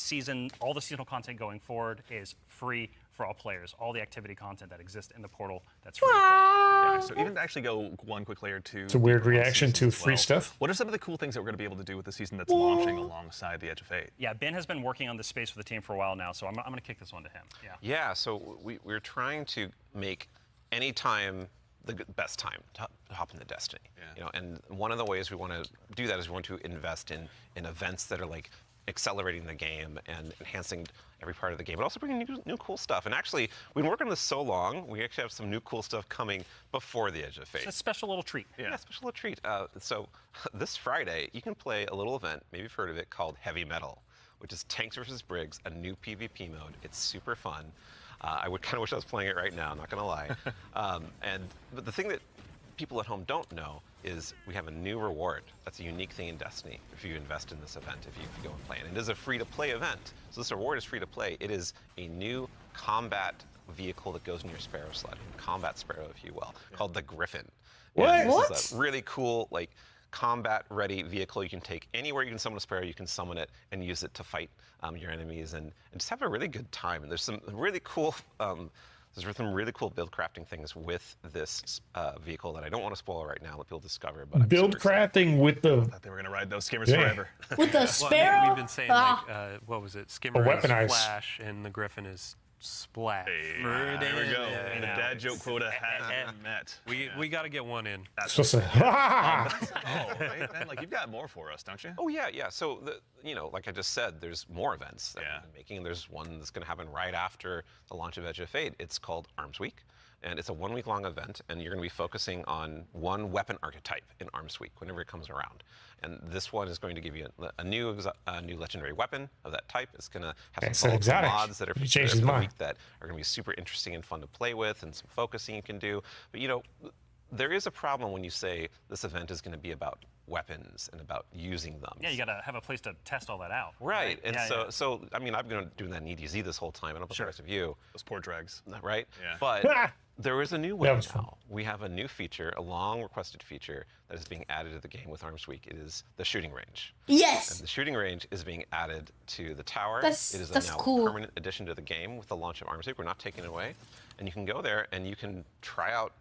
Speaker 5: all the seasonal content going forward is free for all players. All the activity content that exists in the portal, that's free.
Speaker 4: Yeah, so even to actually go one quick layer to.
Speaker 1: It's a weird
Speaker 4: the
Speaker 1: reaction
Speaker 4: season
Speaker 1: to
Speaker 4: as
Speaker 1: free
Speaker 4: well.
Speaker 1: stuff.
Speaker 4: What are some of the cool things that we're going to be able to do with the season that's launching alongside the Edge of Fate?
Speaker 5: Yeah, Ben has been working on this space with the team for a while now, so I'm going to kick this one to him. Yeah.
Speaker 9: Yeah, so we're trying to make any time the best time to hop into Destiny.
Speaker 4: Yeah.
Speaker 9: And one of the ways we want to do that is we want to invest in events that are like accelerating the game and enhancing every part of the game, but also bringing new cool stuff. And actually, we've been working on this so long, we actually have some new cool stuff coming before the Edge of Fate.
Speaker 5: It's a special little treat.
Speaker 9: Yeah, special little treat. So this Friday, you can play a little event, maybe you've heard of it, called Heavy Metal, which is Tanks vs. Briggs, a new PvP mode. It's super fun. I would kind of wish I was playing it right now, I'm not going to lie. But the thing that people at home don't know is we have a new reward. That's a unique thing in Destiny if you invest in this event, if you go and play it. And it is a free-to-play event. So this reward is free-to-play. It is a new combat vehicle that goes in your Sparrow sled, combat Sparrow, if you will, called the Griffin.
Speaker 1: What?
Speaker 9: And
Speaker 1: What?
Speaker 9: This is a really cool, like, combat-ready vehicle you can take anywhere you can summon a Sparrow. You can summon it and use it to fight your enemies and just have a really good time. And there's some really cool build crafting things with this vehicle that I don't want to spoil right now. Let people discover. But I'm
Speaker 1: Build
Speaker 9: super excited.
Speaker 1: crafting with the
Speaker 4: Thought they were going to ride those skimmers
Speaker 1: Yeah.
Speaker 4: forever.
Speaker 2: With the
Speaker 6: Well,
Speaker 2: sparrow?
Speaker 6: we've been saying what was it? Skimmer is
Speaker 1: weaponized.
Speaker 6: Flash and the Griffin is Splash.
Speaker 4: Hey,
Speaker 6: Further
Speaker 4: there we go.
Speaker 6: than
Speaker 4: The
Speaker 6: out.
Speaker 4: dad joke quota has been met.
Speaker 6: We got to get one in.
Speaker 1: supposed to.
Speaker 4: Oh, right, man? Like, you've got more for us, don't you?
Speaker 9: Oh yeah. So like I just said, there's more events that
Speaker 4: Yeah.
Speaker 9: we've been making. And there's one that's going to happen right after the launch of Edge of Fate. It's called Arms Week. And it's a 1-week-long event, and you're going to be focusing on one weapon archetype in Arms Week whenever it comes around. And this one is going to give you a new legendary weapon of that type. It's going to have
Speaker 1: Okay,
Speaker 9: some
Speaker 1: so
Speaker 9: volatile
Speaker 1: exotic.
Speaker 9: mods that are
Speaker 1: He
Speaker 9: for
Speaker 1: changed his
Speaker 9: the
Speaker 1: mind.
Speaker 9: week that are going to be super interesting and fun to play with, and some focusing you can do. But there is a problem when you say this event is going to be about weapons and about using them.
Speaker 5: Yeah, you got to have a place to test all that out.
Speaker 9: Right, and
Speaker 5: Yeah,
Speaker 9: so I mean, I've been doing that in EDZ this whole time. I don't know about the rest of you,
Speaker 4: Those poor drags.
Speaker 9: right?
Speaker 4: Yeah.
Speaker 9: But there is a new way
Speaker 1: That was fun.
Speaker 9: now. We have a new feature, a long requested feature that is being added to the game with Arms Week. It is the shooting range.
Speaker 2: Yes.
Speaker 9: And the shooting range is being added to the tower.
Speaker 2: That's-
Speaker 9: it is
Speaker 2: that's
Speaker 9: a now
Speaker 2: cool.
Speaker 9: permanent addition to the game with the launch of Arms Week. We're not taking it away, and you can go there and you can try out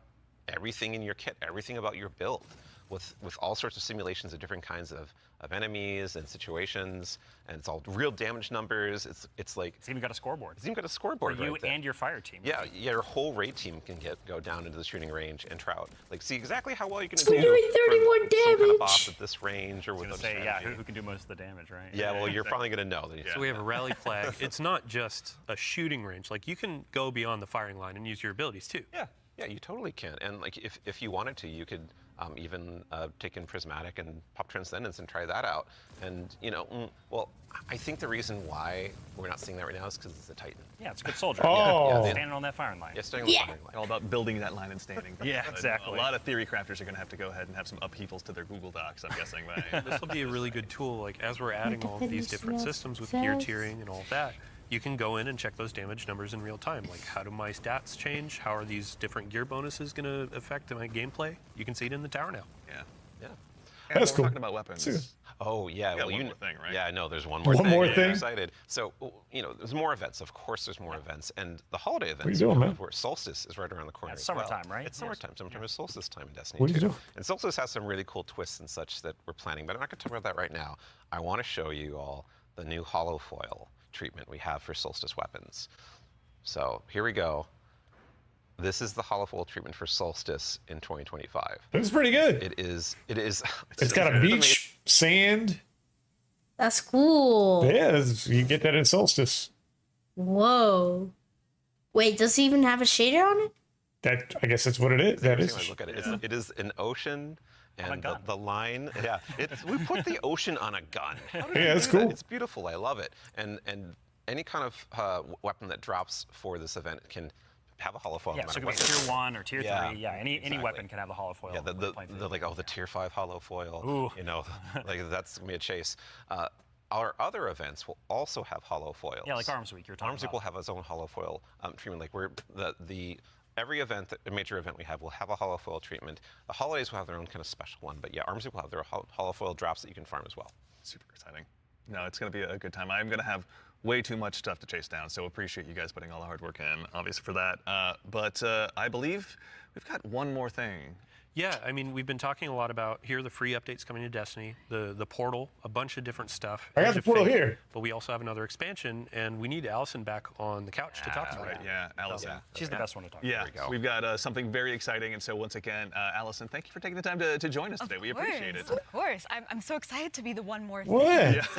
Speaker 9: everything in your kit, everything about your build. with all sorts of simulations of different kinds of enemies and situations, and it's all real damage numbers. It's like
Speaker 5: It's even got a scoreboard.
Speaker 9: it's even got a
Speaker 5: For
Speaker 9: scoreboard
Speaker 5: you
Speaker 9: right there.
Speaker 5: and your fire team.
Speaker 9: Yeah, your whole raid team can go down into the shooting range and try out, like, see exactly how well you can do
Speaker 2: doing 31
Speaker 9: from some kind of boss
Speaker 2: damage.
Speaker 9: at this range or with
Speaker 5: Gonna
Speaker 9: a
Speaker 5: say, yeah,
Speaker 9: strategy.
Speaker 5: who can do most of the damage, right?
Speaker 9: Yeah, well, you're finally gonna know.
Speaker 6: So we have a rally flag. It's not just a shooting range. Like you can go beyond the firing line and use your abilities too.
Speaker 9: Yeah, you totally can. And like, if you wanted to, you could even take in Prismatic and pop Transcendence and try that out. And well, I think the reason why we're not seeing that right now is because it's a Titan.
Speaker 5: Yeah, it's a good soldier.
Speaker 1: Oh.
Speaker 9: Yeah,
Speaker 5: Standing on that firing line.
Speaker 9: Yeah, staying on the
Speaker 2: Yeah.
Speaker 9: firing line.
Speaker 4: All about building that line and standing.
Speaker 5: Yeah,
Speaker 4: But
Speaker 5: exactly.
Speaker 4: A lot of theory crafters are going to have to go ahead and have some upheavals to their Google Docs, I'm guessing.
Speaker 6: This will be a really good tool. Like as we're adding all of these different systems with gear tiering and all of that, you can go in and check those damage numbers in real time. Like how do my stats change? How are these different gear bonuses going to affect my gameplay? You can see it in the tower now.
Speaker 4: Yeah.
Speaker 9: Yeah.
Speaker 4: And
Speaker 1: That's
Speaker 4: we're
Speaker 1: cool.
Speaker 4: talking about weapons.
Speaker 1: That's good.
Speaker 9: Oh yeah,
Speaker 4: got
Speaker 9: well
Speaker 4: one more thing, right?
Speaker 9: Yeah, no, there's one more
Speaker 1: One
Speaker 9: thing.
Speaker 1: more
Speaker 9: I'm
Speaker 1: thing?
Speaker 9: excited. So there's more events. Of course, there's more events, and the holiday events.
Speaker 1: What are you doing, man?
Speaker 9: Where Solstice is right around the corner.
Speaker 5: It's
Speaker 9: as well.
Speaker 5: summertime, right?
Speaker 9: It's summertime. Summertime is solstice time in Destiny.
Speaker 1: What are you
Speaker 9: too.
Speaker 1: doing?
Speaker 9: And Solstice has some really cool twists and such that we're planning, but I'm not going to talk about that right now. I want to show you all the new holofoil treatment we have for Solstice weapons. So here we go. This is the holofoil treatment for Solstice in 2025.
Speaker 1: It's pretty good.
Speaker 9: It is.
Speaker 1: It's got a beach, sand.
Speaker 2: That's cool.
Speaker 1: Yeah, you get that in Solstice.
Speaker 2: Whoa. Wait, does he even have a shader on it?
Speaker 1: That I guess that's what it is. That
Speaker 9: Every
Speaker 1: is.
Speaker 9: time I look at it, it is an ocean,
Speaker 5: On a
Speaker 9: and
Speaker 5: gun.
Speaker 9: the line. Yeah, we put the ocean on a gun. How did we
Speaker 1: Yeah, that's
Speaker 9: do that?
Speaker 1: cool.
Speaker 9: It's beautiful. I love it. And any kind of weapon that drops for this event can have a holofoil.
Speaker 5: Yeah,
Speaker 9: no
Speaker 5: so it
Speaker 9: matter
Speaker 5: could be
Speaker 9: what.
Speaker 5: tier 1 or tier 3.
Speaker 9: Yeah,
Speaker 5: Yeah, any
Speaker 9: exactly.
Speaker 5: weapon can have the holofoil.
Speaker 9: Yeah,
Speaker 5: when playing through
Speaker 9: the tier 5 holofoil.
Speaker 5: Ooh.
Speaker 9: Like that's gonna be a chase. Our other events will also have holofoils.
Speaker 5: Yeah, like Arms Week, you're talking
Speaker 9: Arms Week
Speaker 5: about.
Speaker 9: will have its own holofoil treatment. Like we're every event, a major event we have, will have a holofoil treatment. The holidays will have their own kind of special one, but yeah, Arms Week will have their holofoil drops that you can farm as well.
Speaker 4: Super exciting. No, it's going to be a good time. I'm going to have way too much stuff to chase down, so appreciate you guys putting all the hard work in, obviously, for that. But I believe we've got one more thing.
Speaker 6: Yeah, I mean, we've been talking a lot about here are the free updates coming to Destiny, the portal, a bunch of different stuff.
Speaker 1: I got
Speaker 6: Edge
Speaker 1: the
Speaker 6: of
Speaker 1: portal
Speaker 6: Fate,
Speaker 1: here.
Speaker 6: But we also have another expansion, and we need Allison back on the couch to talk about it.
Speaker 4: Yeah, Allison.
Speaker 5: She's the best one to talk
Speaker 4: Yeah,
Speaker 9: There we go.
Speaker 4: we've got something very exciting. And so once again, Allison, thank you for taking the time to join us today. We appreciate it.
Speaker 3: Of course. I'm so excited to be the one more thing.
Speaker 1: What?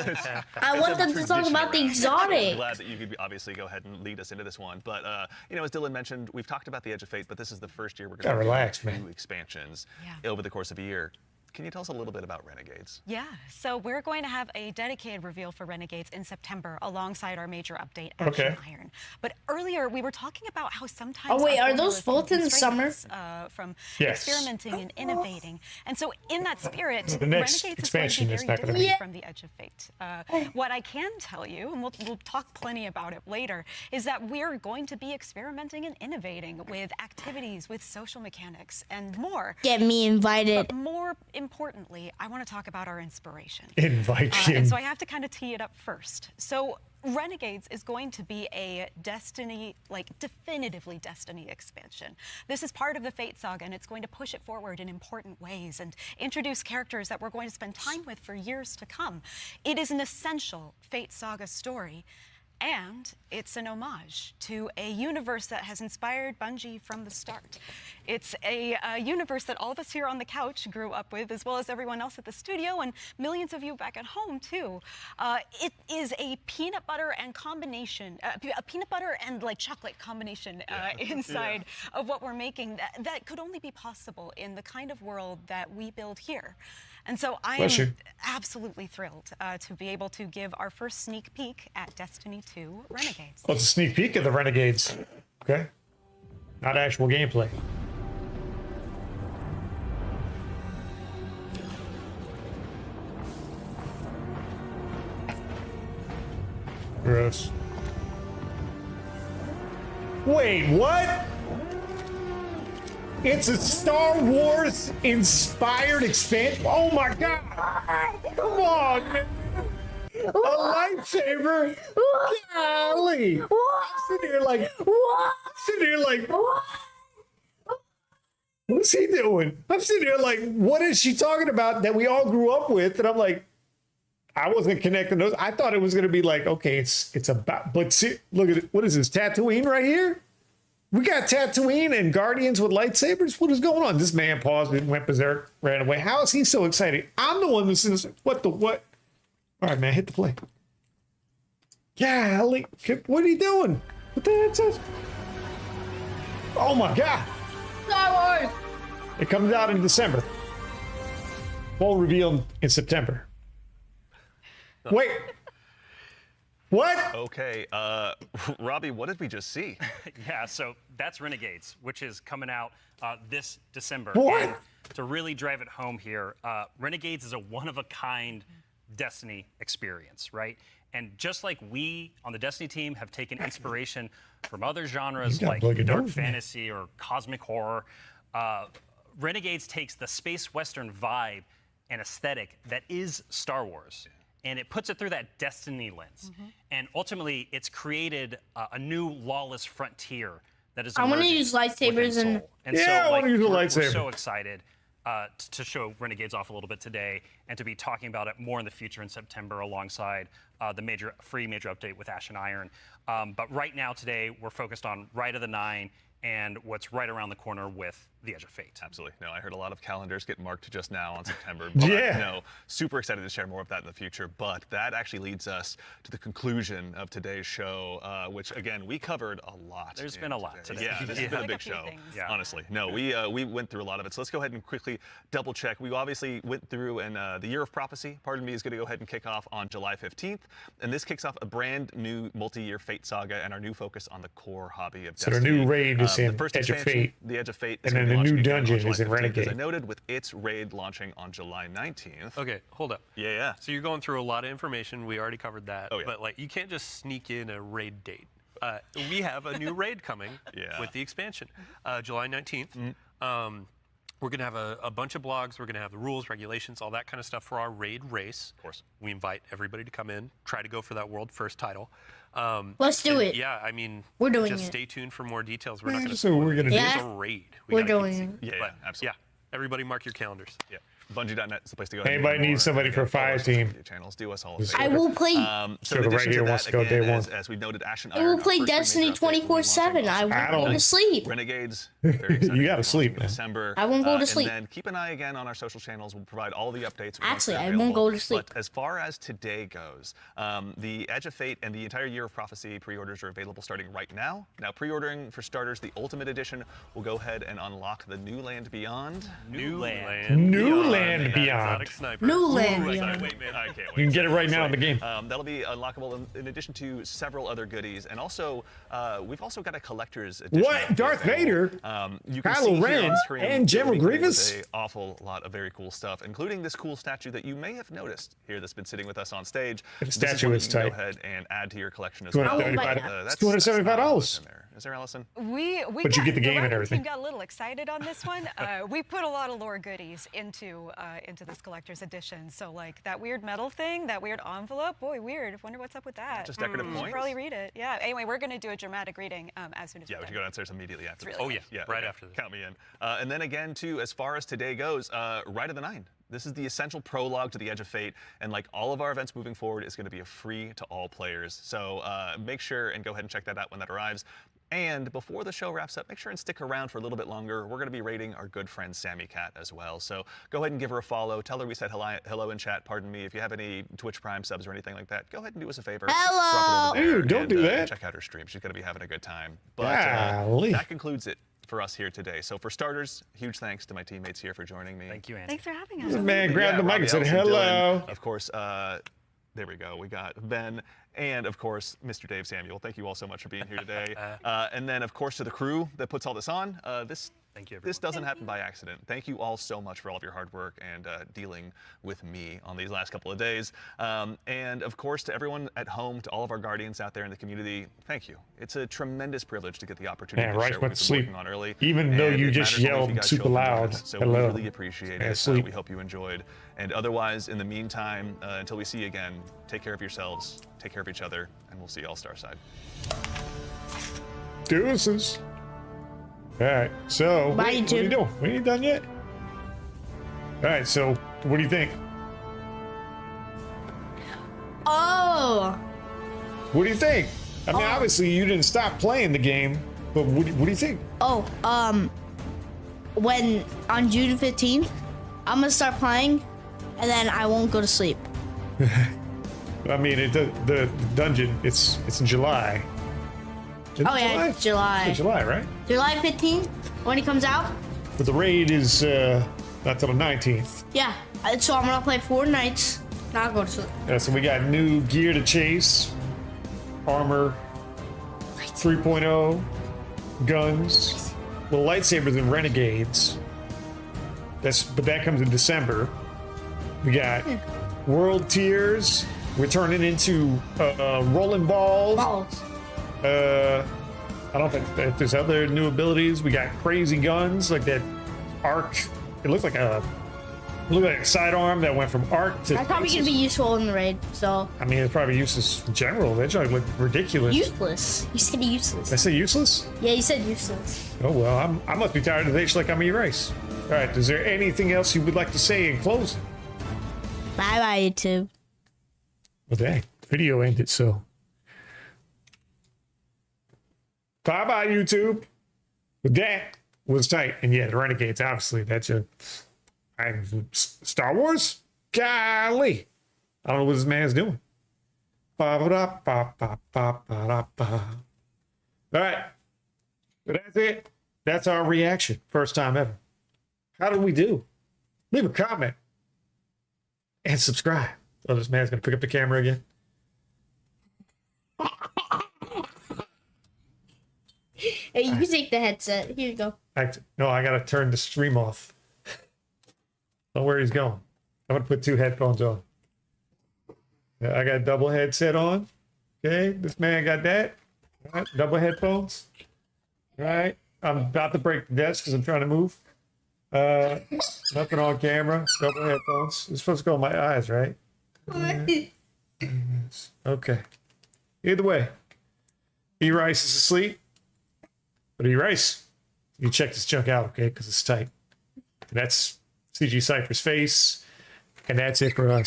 Speaker 2: I want them to talk about the
Speaker 4: I'm
Speaker 2: exotic.
Speaker 4: glad that you could obviously go ahead and lead us into this one. But, as Dylan mentioned, we've talked about the Edge of Fate, but this is the first year we're going
Speaker 1: Gotta
Speaker 4: to
Speaker 1: relax,
Speaker 4: two
Speaker 1: man.
Speaker 4: expansions
Speaker 3: Yeah.
Speaker 4: over the course of a year. Can you tell us a little bit about Renegades?
Speaker 3: Yeah, so we're going to have a dedicated reveal for Renegades in September alongside our major update, Action
Speaker 1: Okay.
Speaker 3: Iron. But earlier we were talking about how sometimes
Speaker 2: Oh, wait,
Speaker 3: our
Speaker 2: are those
Speaker 3: formulas
Speaker 2: both
Speaker 3: can
Speaker 2: in
Speaker 3: frustrate
Speaker 2: summer?
Speaker 3: us, from
Speaker 1: Yes.
Speaker 3: experimenting and innovating. And so in that spirit,
Speaker 1: The next
Speaker 3: Renegades
Speaker 1: expansion
Speaker 3: is
Speaker 1: is
Speaker 3: going to
Speaker 1: not
Speaker 3: be very
Speaker 1: gonna
Speaker 3: different
Speaker 1: be-
Speaker 3: from the Edge of Fate. What I can tell you, and we'll talk plenty about it later, is that we're going to be experimenting and innovating with activities, with social mechanics, and more.
Speaker 2: Get me invited.
Speaker 3: But more importantly, I want to talk about our inspiration.
Speaker 1: Invite you.
Speaker 3: And so I have to kind of tee it up first. So Renegades is going to be a Destiny, definitively Destiny expansion. This is part of the Fate saga, and it's going to push it forward in important ways and introduce characters that we're going to spend time with for years to come. It is an essential Fate saga story. And it's an homage to a universe that has inspired Bungie from the start. It's a universe that all of us here on the couch grew up with, as well as everyone else at the studio and millions of you back at home too. It is a peanut butter and combination, a peanut butter and chocolate combination inside of what we're making that could only be possible in the kind of world that we build here. And so I
Speaker 1: Bless you.
Speaker 3: am absolutely thrilled to be able to give our first sneak peek at Destiny 2 Renegades.
Speaker 1: Well, it's a sneak peek of the Renegades. Okay. Not actual gameplay. Gross. Wait, what? It's a Star Wars inspired expansion. Oh my god! Come on, man! A lightsaber? Golly! I'm sitting here like,
Speaker 2: What?
Speaker 1: sitting here like, What's he doing? I'm sitting there like, what is she talking about that we all grew up with? And I'm like, I wasn't connecting those. I thought it was going to be like, okay, it's about, but see, look at it. What is this, Tatooine right here? We got Tatooine and Guardians with lightsabers. What is going on? This man paused and went berserk, ran away. How is he so excited? I'm the one that's in this. What the what? All right, man, hit the play. Golly, what are you doing? What the heck says? Oh my God.
Speaker 2: Star Wars.
Speaker 1: It comes out in December. Full reveal in September. Wait. What?
Speaker 4: Okay, Robbie, what did we just see?
Speaker 5: Yeah, so that's Renegades, which is coming out this December.
Speaker 1: What?
Speaker 5: And to really drive it home here, Renegades is a one-of-a-kind Destiny experience, right? And just like we on the Destiny team have taken inspiration from other genres
Speaker 1: gotta
Speaker 5: like
Speaker 1: plug your
Speaker 5: dark
Speaker 1: nose, man.
Speaker 5: fantasy or cosmic horror, Renegades takes the space western vibe and aesthetic that is Star Wars, and it puts it through that Destiny lens. And ultimately, it's created a new lawless frontier that is
Speaker 2: I wanna
Speaker 5: emerging
Speaker 2: use
Speaker 5: within
Speaker 2: lightsabers and-
Speaker 5: Seoul. And
Speaker 1: Yeah,
Speaker 5: so,
Speaker 1: I wanna use a
Speaker 5: we're
Speaker 1: lightsaber.
Speaker 5: so excited to show Renegades off a little bit today and to be talking about it more in the future in September alongside the free major update with Ash and Iron. But right now, today, we're focused on Rite of the Nine and what's right around the corner with The Edge of Fate.
Speaker 4: Absolutely. No, I heard a lot of calendars get marked just now on September. But,
Speaker 1: Yeah.
Speaker 4: No, super excited to share more of that in the future. But that actually leads us to the conclusion of today's show, which, again, we covered a lot.
Speaker 5: There's been a lot today.
Speaker 4: Yeah, this has been a
Speaker 3: Like
Speaker 4: big
Speaker 3: a few
Speaker 4: show,
Speaker 3: things.
Speaker 5: Yeah.
Speaker 4: honestly. No, we went through a lot of it. So let's go ahead and quickly double check. We obviously went through, and the Year of Prophecy, pardon me, is going to go ahead and kick off on July 15th. And this kicks off a brand new multi-year Fate saga and our new focus on the core hobby of
Speaker 1: So the
Speaker 4: Destiny.
Speaker 1: new raid is
Speaker 4: The
Speaker 1: in
Speaker 4: first
Speaker 1: Edge of
Speaker 4: expansion,
Speaker 1: Fate.
Speaker 4: The Edge of Fate,
Speaker 1: And
Speaker 4: is gonna
Speaker 1: then
Speaker 4: be
Speaker 1: the new
Speaker 4: launching again on
Speaker 1: dungeon
Speaker 4: July
Speaker 1: is in
Speaker 4: 15th,
Speaker 1: Renegade.
Speaker 4: As I noted, with its raid launching on July 19th.
Speaker 6: Okay, hold up.
Speaker 4: Yeah.
Speaker 6: So you're going through a lot of information. We already covered that.
Speaker 4: Oh, yeah.
Speaker 6: But like, you can't just sneak in a raid date. We have a new raid coming
Speaker 4: Yeah.
Speaker 6: with the expansion, July 19th. We're going to have a bunch of blogs. We're going to have the rules, regulations, all that kind of stuff for our raid race.
Speaker 4: Of course.
Speaker 6: We invite everybody to come in, try to go for that world first title.
Speaker 2: Let's do
Speaker 6: and
Speaker 2: it.
Speaker 6: Yeah, I mean,
Speaker 2: We're doing
Speaker 6: just
Speaker 2: it.
Speaker 6: stay tuned for more details. We're not going to.
Speaker 1: So we're gonna do.
Speaker 2: Yeah.
Speaker 6: It's a raid.
Speaker 2: We're
Speaker 6: gotta keep
Speaker 2: doing
Speaker 6: it.
Speaker 2: it.
Speaker 4: Yeah,
Speaker 6: But,
Speaker 4: absolutely.
Speaker 6: yeah, everybody mark your calendars.
Speaker 4: Yeah. Bungie.net is the place to go.
Speaker 1: Anybody needs somebody for a fire team.
Speaker 4: Channels, do us all a
Speaker 1: Just-
Speaker 4: favor.
Speaker 2: I will play.
Speaker 4: So
Speaker 1: Sure,
Speaker 4: in
Speaker 1: right
Speaker 4: addition
Speaker 1: here
Speaker 4: to
Speaker 1: wants
Speaker 4: that,
Speaker 1: to go
Speaker 4: again,
Speaker 1: day one.
Speaker 4: as we noted, Ash and
Speaker 2: I
Speaker 4: Iron,
Speaker 2: will
Speaker 4: our
Speaker 2: play
Speaker 4: first major
Speaker 2: Destiny
Speaker 4: update will be launching
Speaker 2: 24/7. I
Speaker 4: on
Speaker 2: won't
Speaker 1: don't-
Speaker 2: go to sleep.
Speaker 4: Renegades. Very excited.
Speaker 1: You gotta
Speaker 4: Launching
Speaker 1: sleep,
Speaker 4: in
Speaker 1: man.
Speaker 4: December.
Speaker 2: I won't go to sleep.
Speaker 4: And then keep an eye again on our social channels. We'll provide all the updates. once
Speaker 2: Actually,
Speaker 4: they're
Speaker 2: I won't
Speaker 4: available.
Speaker 2: go to sleep.
Speaker 4: But as far as today goes, the Edge of Fate and the entire Year of Prophecy pre-orders are available starting right now. Now, pre-ordering for starters, the Ultimate Edition will go ahead and unlock the New Land Beyond.
Speaker 5: New Land.
Speaker 1: New
Speaker 6: Beyond.
Speaker 1: Land
Speaker 6: And that
Speaker 1: Beyond.
Speaker 6: exotic sniper.
Speaker 2: New Land
Speaker 4: Ooh,
Speaker 2: Beyond.
Speaker 4: wait, man, I can't wait.
Speaker 1: You can get it right now in the game.
Speaker 4: That'll be unlockable in addition to several other goodies, and also we've also got a collector's edition.
Speaker 1: What?
Speaker 4: out here
Speaker 1: Darth
Speaker 4: available.
Speaker 1: Vader?
Speaker 4: You can
Speaker 1: Kylo
Speaker 4: see here
Speaker 1: Ren?
Speaker 4: on screen
Speaker 1: And General
Speaker 4: really cool with
Speaker 1: Grievous?
Speaker 4: An awful lot of very cool stuff, including this cool statue that you may have noticed here that's been sitting with us on stage.
Speaker 1: The
Speaker 4: This
Speaker 1: statue
Speaker 4: one
Speaker 1: is
Speaker 4: you can
Speaker 1: tight.
Speaker 4: Go ahead and add to your collection as
Speaker 1: $235.
Speaker 4: well.
Speaker 2: I will buy that.
Speaker 4: That's
Speaker 1: $275.
Speaker 4: in there. Is there, Allison?
Speaker 3: We
Speaker 1: But you get the game and
Speaker 3: record
Speaker 1: everything.
Speaker 3: team got a little excited on this one. We put a lot of lore goodies into this collector's edition. So like that weird metal thing, that weird envelope. Boy, weird. Wonder what's up with that.
Speaker 4: Just decorative
Speaker 3: You should
Speaker 4: points?
Speaker 3: probably read it. Yeah. Anyway, we're gonna do a dramatic reading as soon as
Speaker 4: Yeah, we
Speaker 3: we're
Speaker 4: should
Speaker 3: done.
Speaker 4: go downstairs immediately after this.
Speaker 3: really
Speaker 6: Oh yeah, right after this.
Speaker 4: Count me in. And then again, too, as far as today goes, Rite of the Nine. This is the essential prologue to the Edge of Fate, and like all of our events moving forward, is going to be a free to all players. So make sure and go ahead and check that out when that arrives. And before the show wraps up, make sure and stick around for a little bit longer. We're going to be rating our good friend Sammy Cat as well. So go ahead and give her a follow. Tell her we said hello in chat. Pardon me. If you have any Twitch Prime subs or anything like that, go ahead and do us a favor.
Speaker 2: Hello.
Speaker 4: Drop it over there
Speaker 1: Dude, don't
Speaker 4: and,
Speaker 1: do that.
Speaker 4: Check out her stream. She's going to be having a good time. But
Speaker 1: Golly.
Speaker 4: that concludes it for us here today. So for starters, huge thanks to my teammates here for joining me.
Speaker 5: Thank you, Andy.
Speaker 3: Thanks for having us.
Speaker 1: This man grabbed the mic
Speaker 4: Robbie,
Speaker 1: and said,
Speaker 4: Allison,
Speaker 1: hello.
Speaker 4: Dylan, of course, there we go. We got Ben and, of course, Mr. Dave Samuel. Thank you all so much for being here today. And then, of course, to the crew that puts all this on.
Speaker 5: Thank you,
Speaker 4: This doesn't happen by accident. Thank you all so much for all of your hard work and dealing with me on these last couple of days. And, of course, to everyone at home, to all of our guardians out there in the community, thank you. It's a tremendous privilege to get the opportunity
Speaker 1: Man,
Speaker 4: to
Speaker 1: Rice
Speaker 4: share what
Speaker 1: went
Speaker 4: we've
Speaker 1: to
Speaker 4: been
Speaker 1: sleep.
Speaker 4: working on early.
Speaker 1: Even though
Speaker 4: And
Speaker 1: you
Speaker 4: it
Speaker 1: just
Speaker 4: matters only if
Speaker 1: yelled
Speaker 4: you guys
Speaker 1: super
Speaker 4: show up and join
Speaker 1: loud.
Speaker 4: us. So
Speaker 1: Hello.
Speaker 4: we really appreciate
Speaker 1: Man,
Speaker 4: it.
Speaker 1: sleep.
Speaker 4: We hope you enjoyed. And otherwise, in the meantime, until we see you again, take care of yourselves, take care of each other, and we'll see you all Starside.
Speaker 1: Deuces. All right. So,
Speaker 2: Bye,
Speaker 1: what are you
Speaker 2: YouTube.
Speaker 1: doing? We ain't done yet. All right. So, what do you think?
Speaker 2: Oh,
Speaker 1: What do you think? I mean, obviously, you didn't stop playing the game, but what do you think?
Speaker 2: when on June 15th, I'm gonna start playing, and then I won't go to sleep.
Speaker 1: I mean, the dungeon. It's in July. Is it
Speaker 2: Oh yeah, July.
Speaker 1: It's July, right?
Speaker 2: July 15th when it comes out.
Speaker 1: But the raid is not till the 19th.
Speaker 2: Yeah, so I'm gonna play 4 nights. Not go to sleep.
Speaker 1: Yeah, so we got new gear to chase, armor 3.0, guns, well, lightsabers and renegades. But that comes in December. We got world tiers. We're turning into rolling balls.
Speaker 2: Balls.
Speaker 1: I don't think if there's other new abilities. We got crazy guns like that arc. It looked like a sidearm that went from arc to.
Speaker 2: That's probably gonna be useful in the raid. So
Speaker 1: I mean, it's probably useless in general. That just look ridiculous.
Speaker 2: useless. You said useless.
Speaker 1: I say useless?
Speaker 2: Yeah, you said useless.
Speaker 1: Oh well, I must be tired of this like I'm erased. All right, is there anything else you would like to say in closing?
Speaker 2: Bye bye YouTube.
Speaker 1: Well, dang, video ended, so. Bye bye YouTube. But that was tight, and yeah, the Renegades. Obviously, that's Star Wars. Golly, I don't know what this man's doing. Ba-ba-da-ba-ba-ba-ba-da-ba. All right, so that's it. That's our reaction. First time ever. How did we do? Leave a comment and subscribe. Oh, this man's gonna pick up the camera again.
Speaker 2: Hey, you can take the headset. Here you go.
Speaker 1: No, I gotta turn the stream off. Don't know where he's going. I'm gonna put 2 headphones on. Yeah, I got a double headset on. Okay, this man got that. All right, double headphones. All right, I'm about to break the desk because I'm trying to move. Nothing on camera. Double headphones. It's supposed to go in my eyes, right? Okay. Either way, E-Rice is asleep. But E-Rice, you check this junk out, okay? Because it's tight. And that's CG Cypher's face. And that's it for us.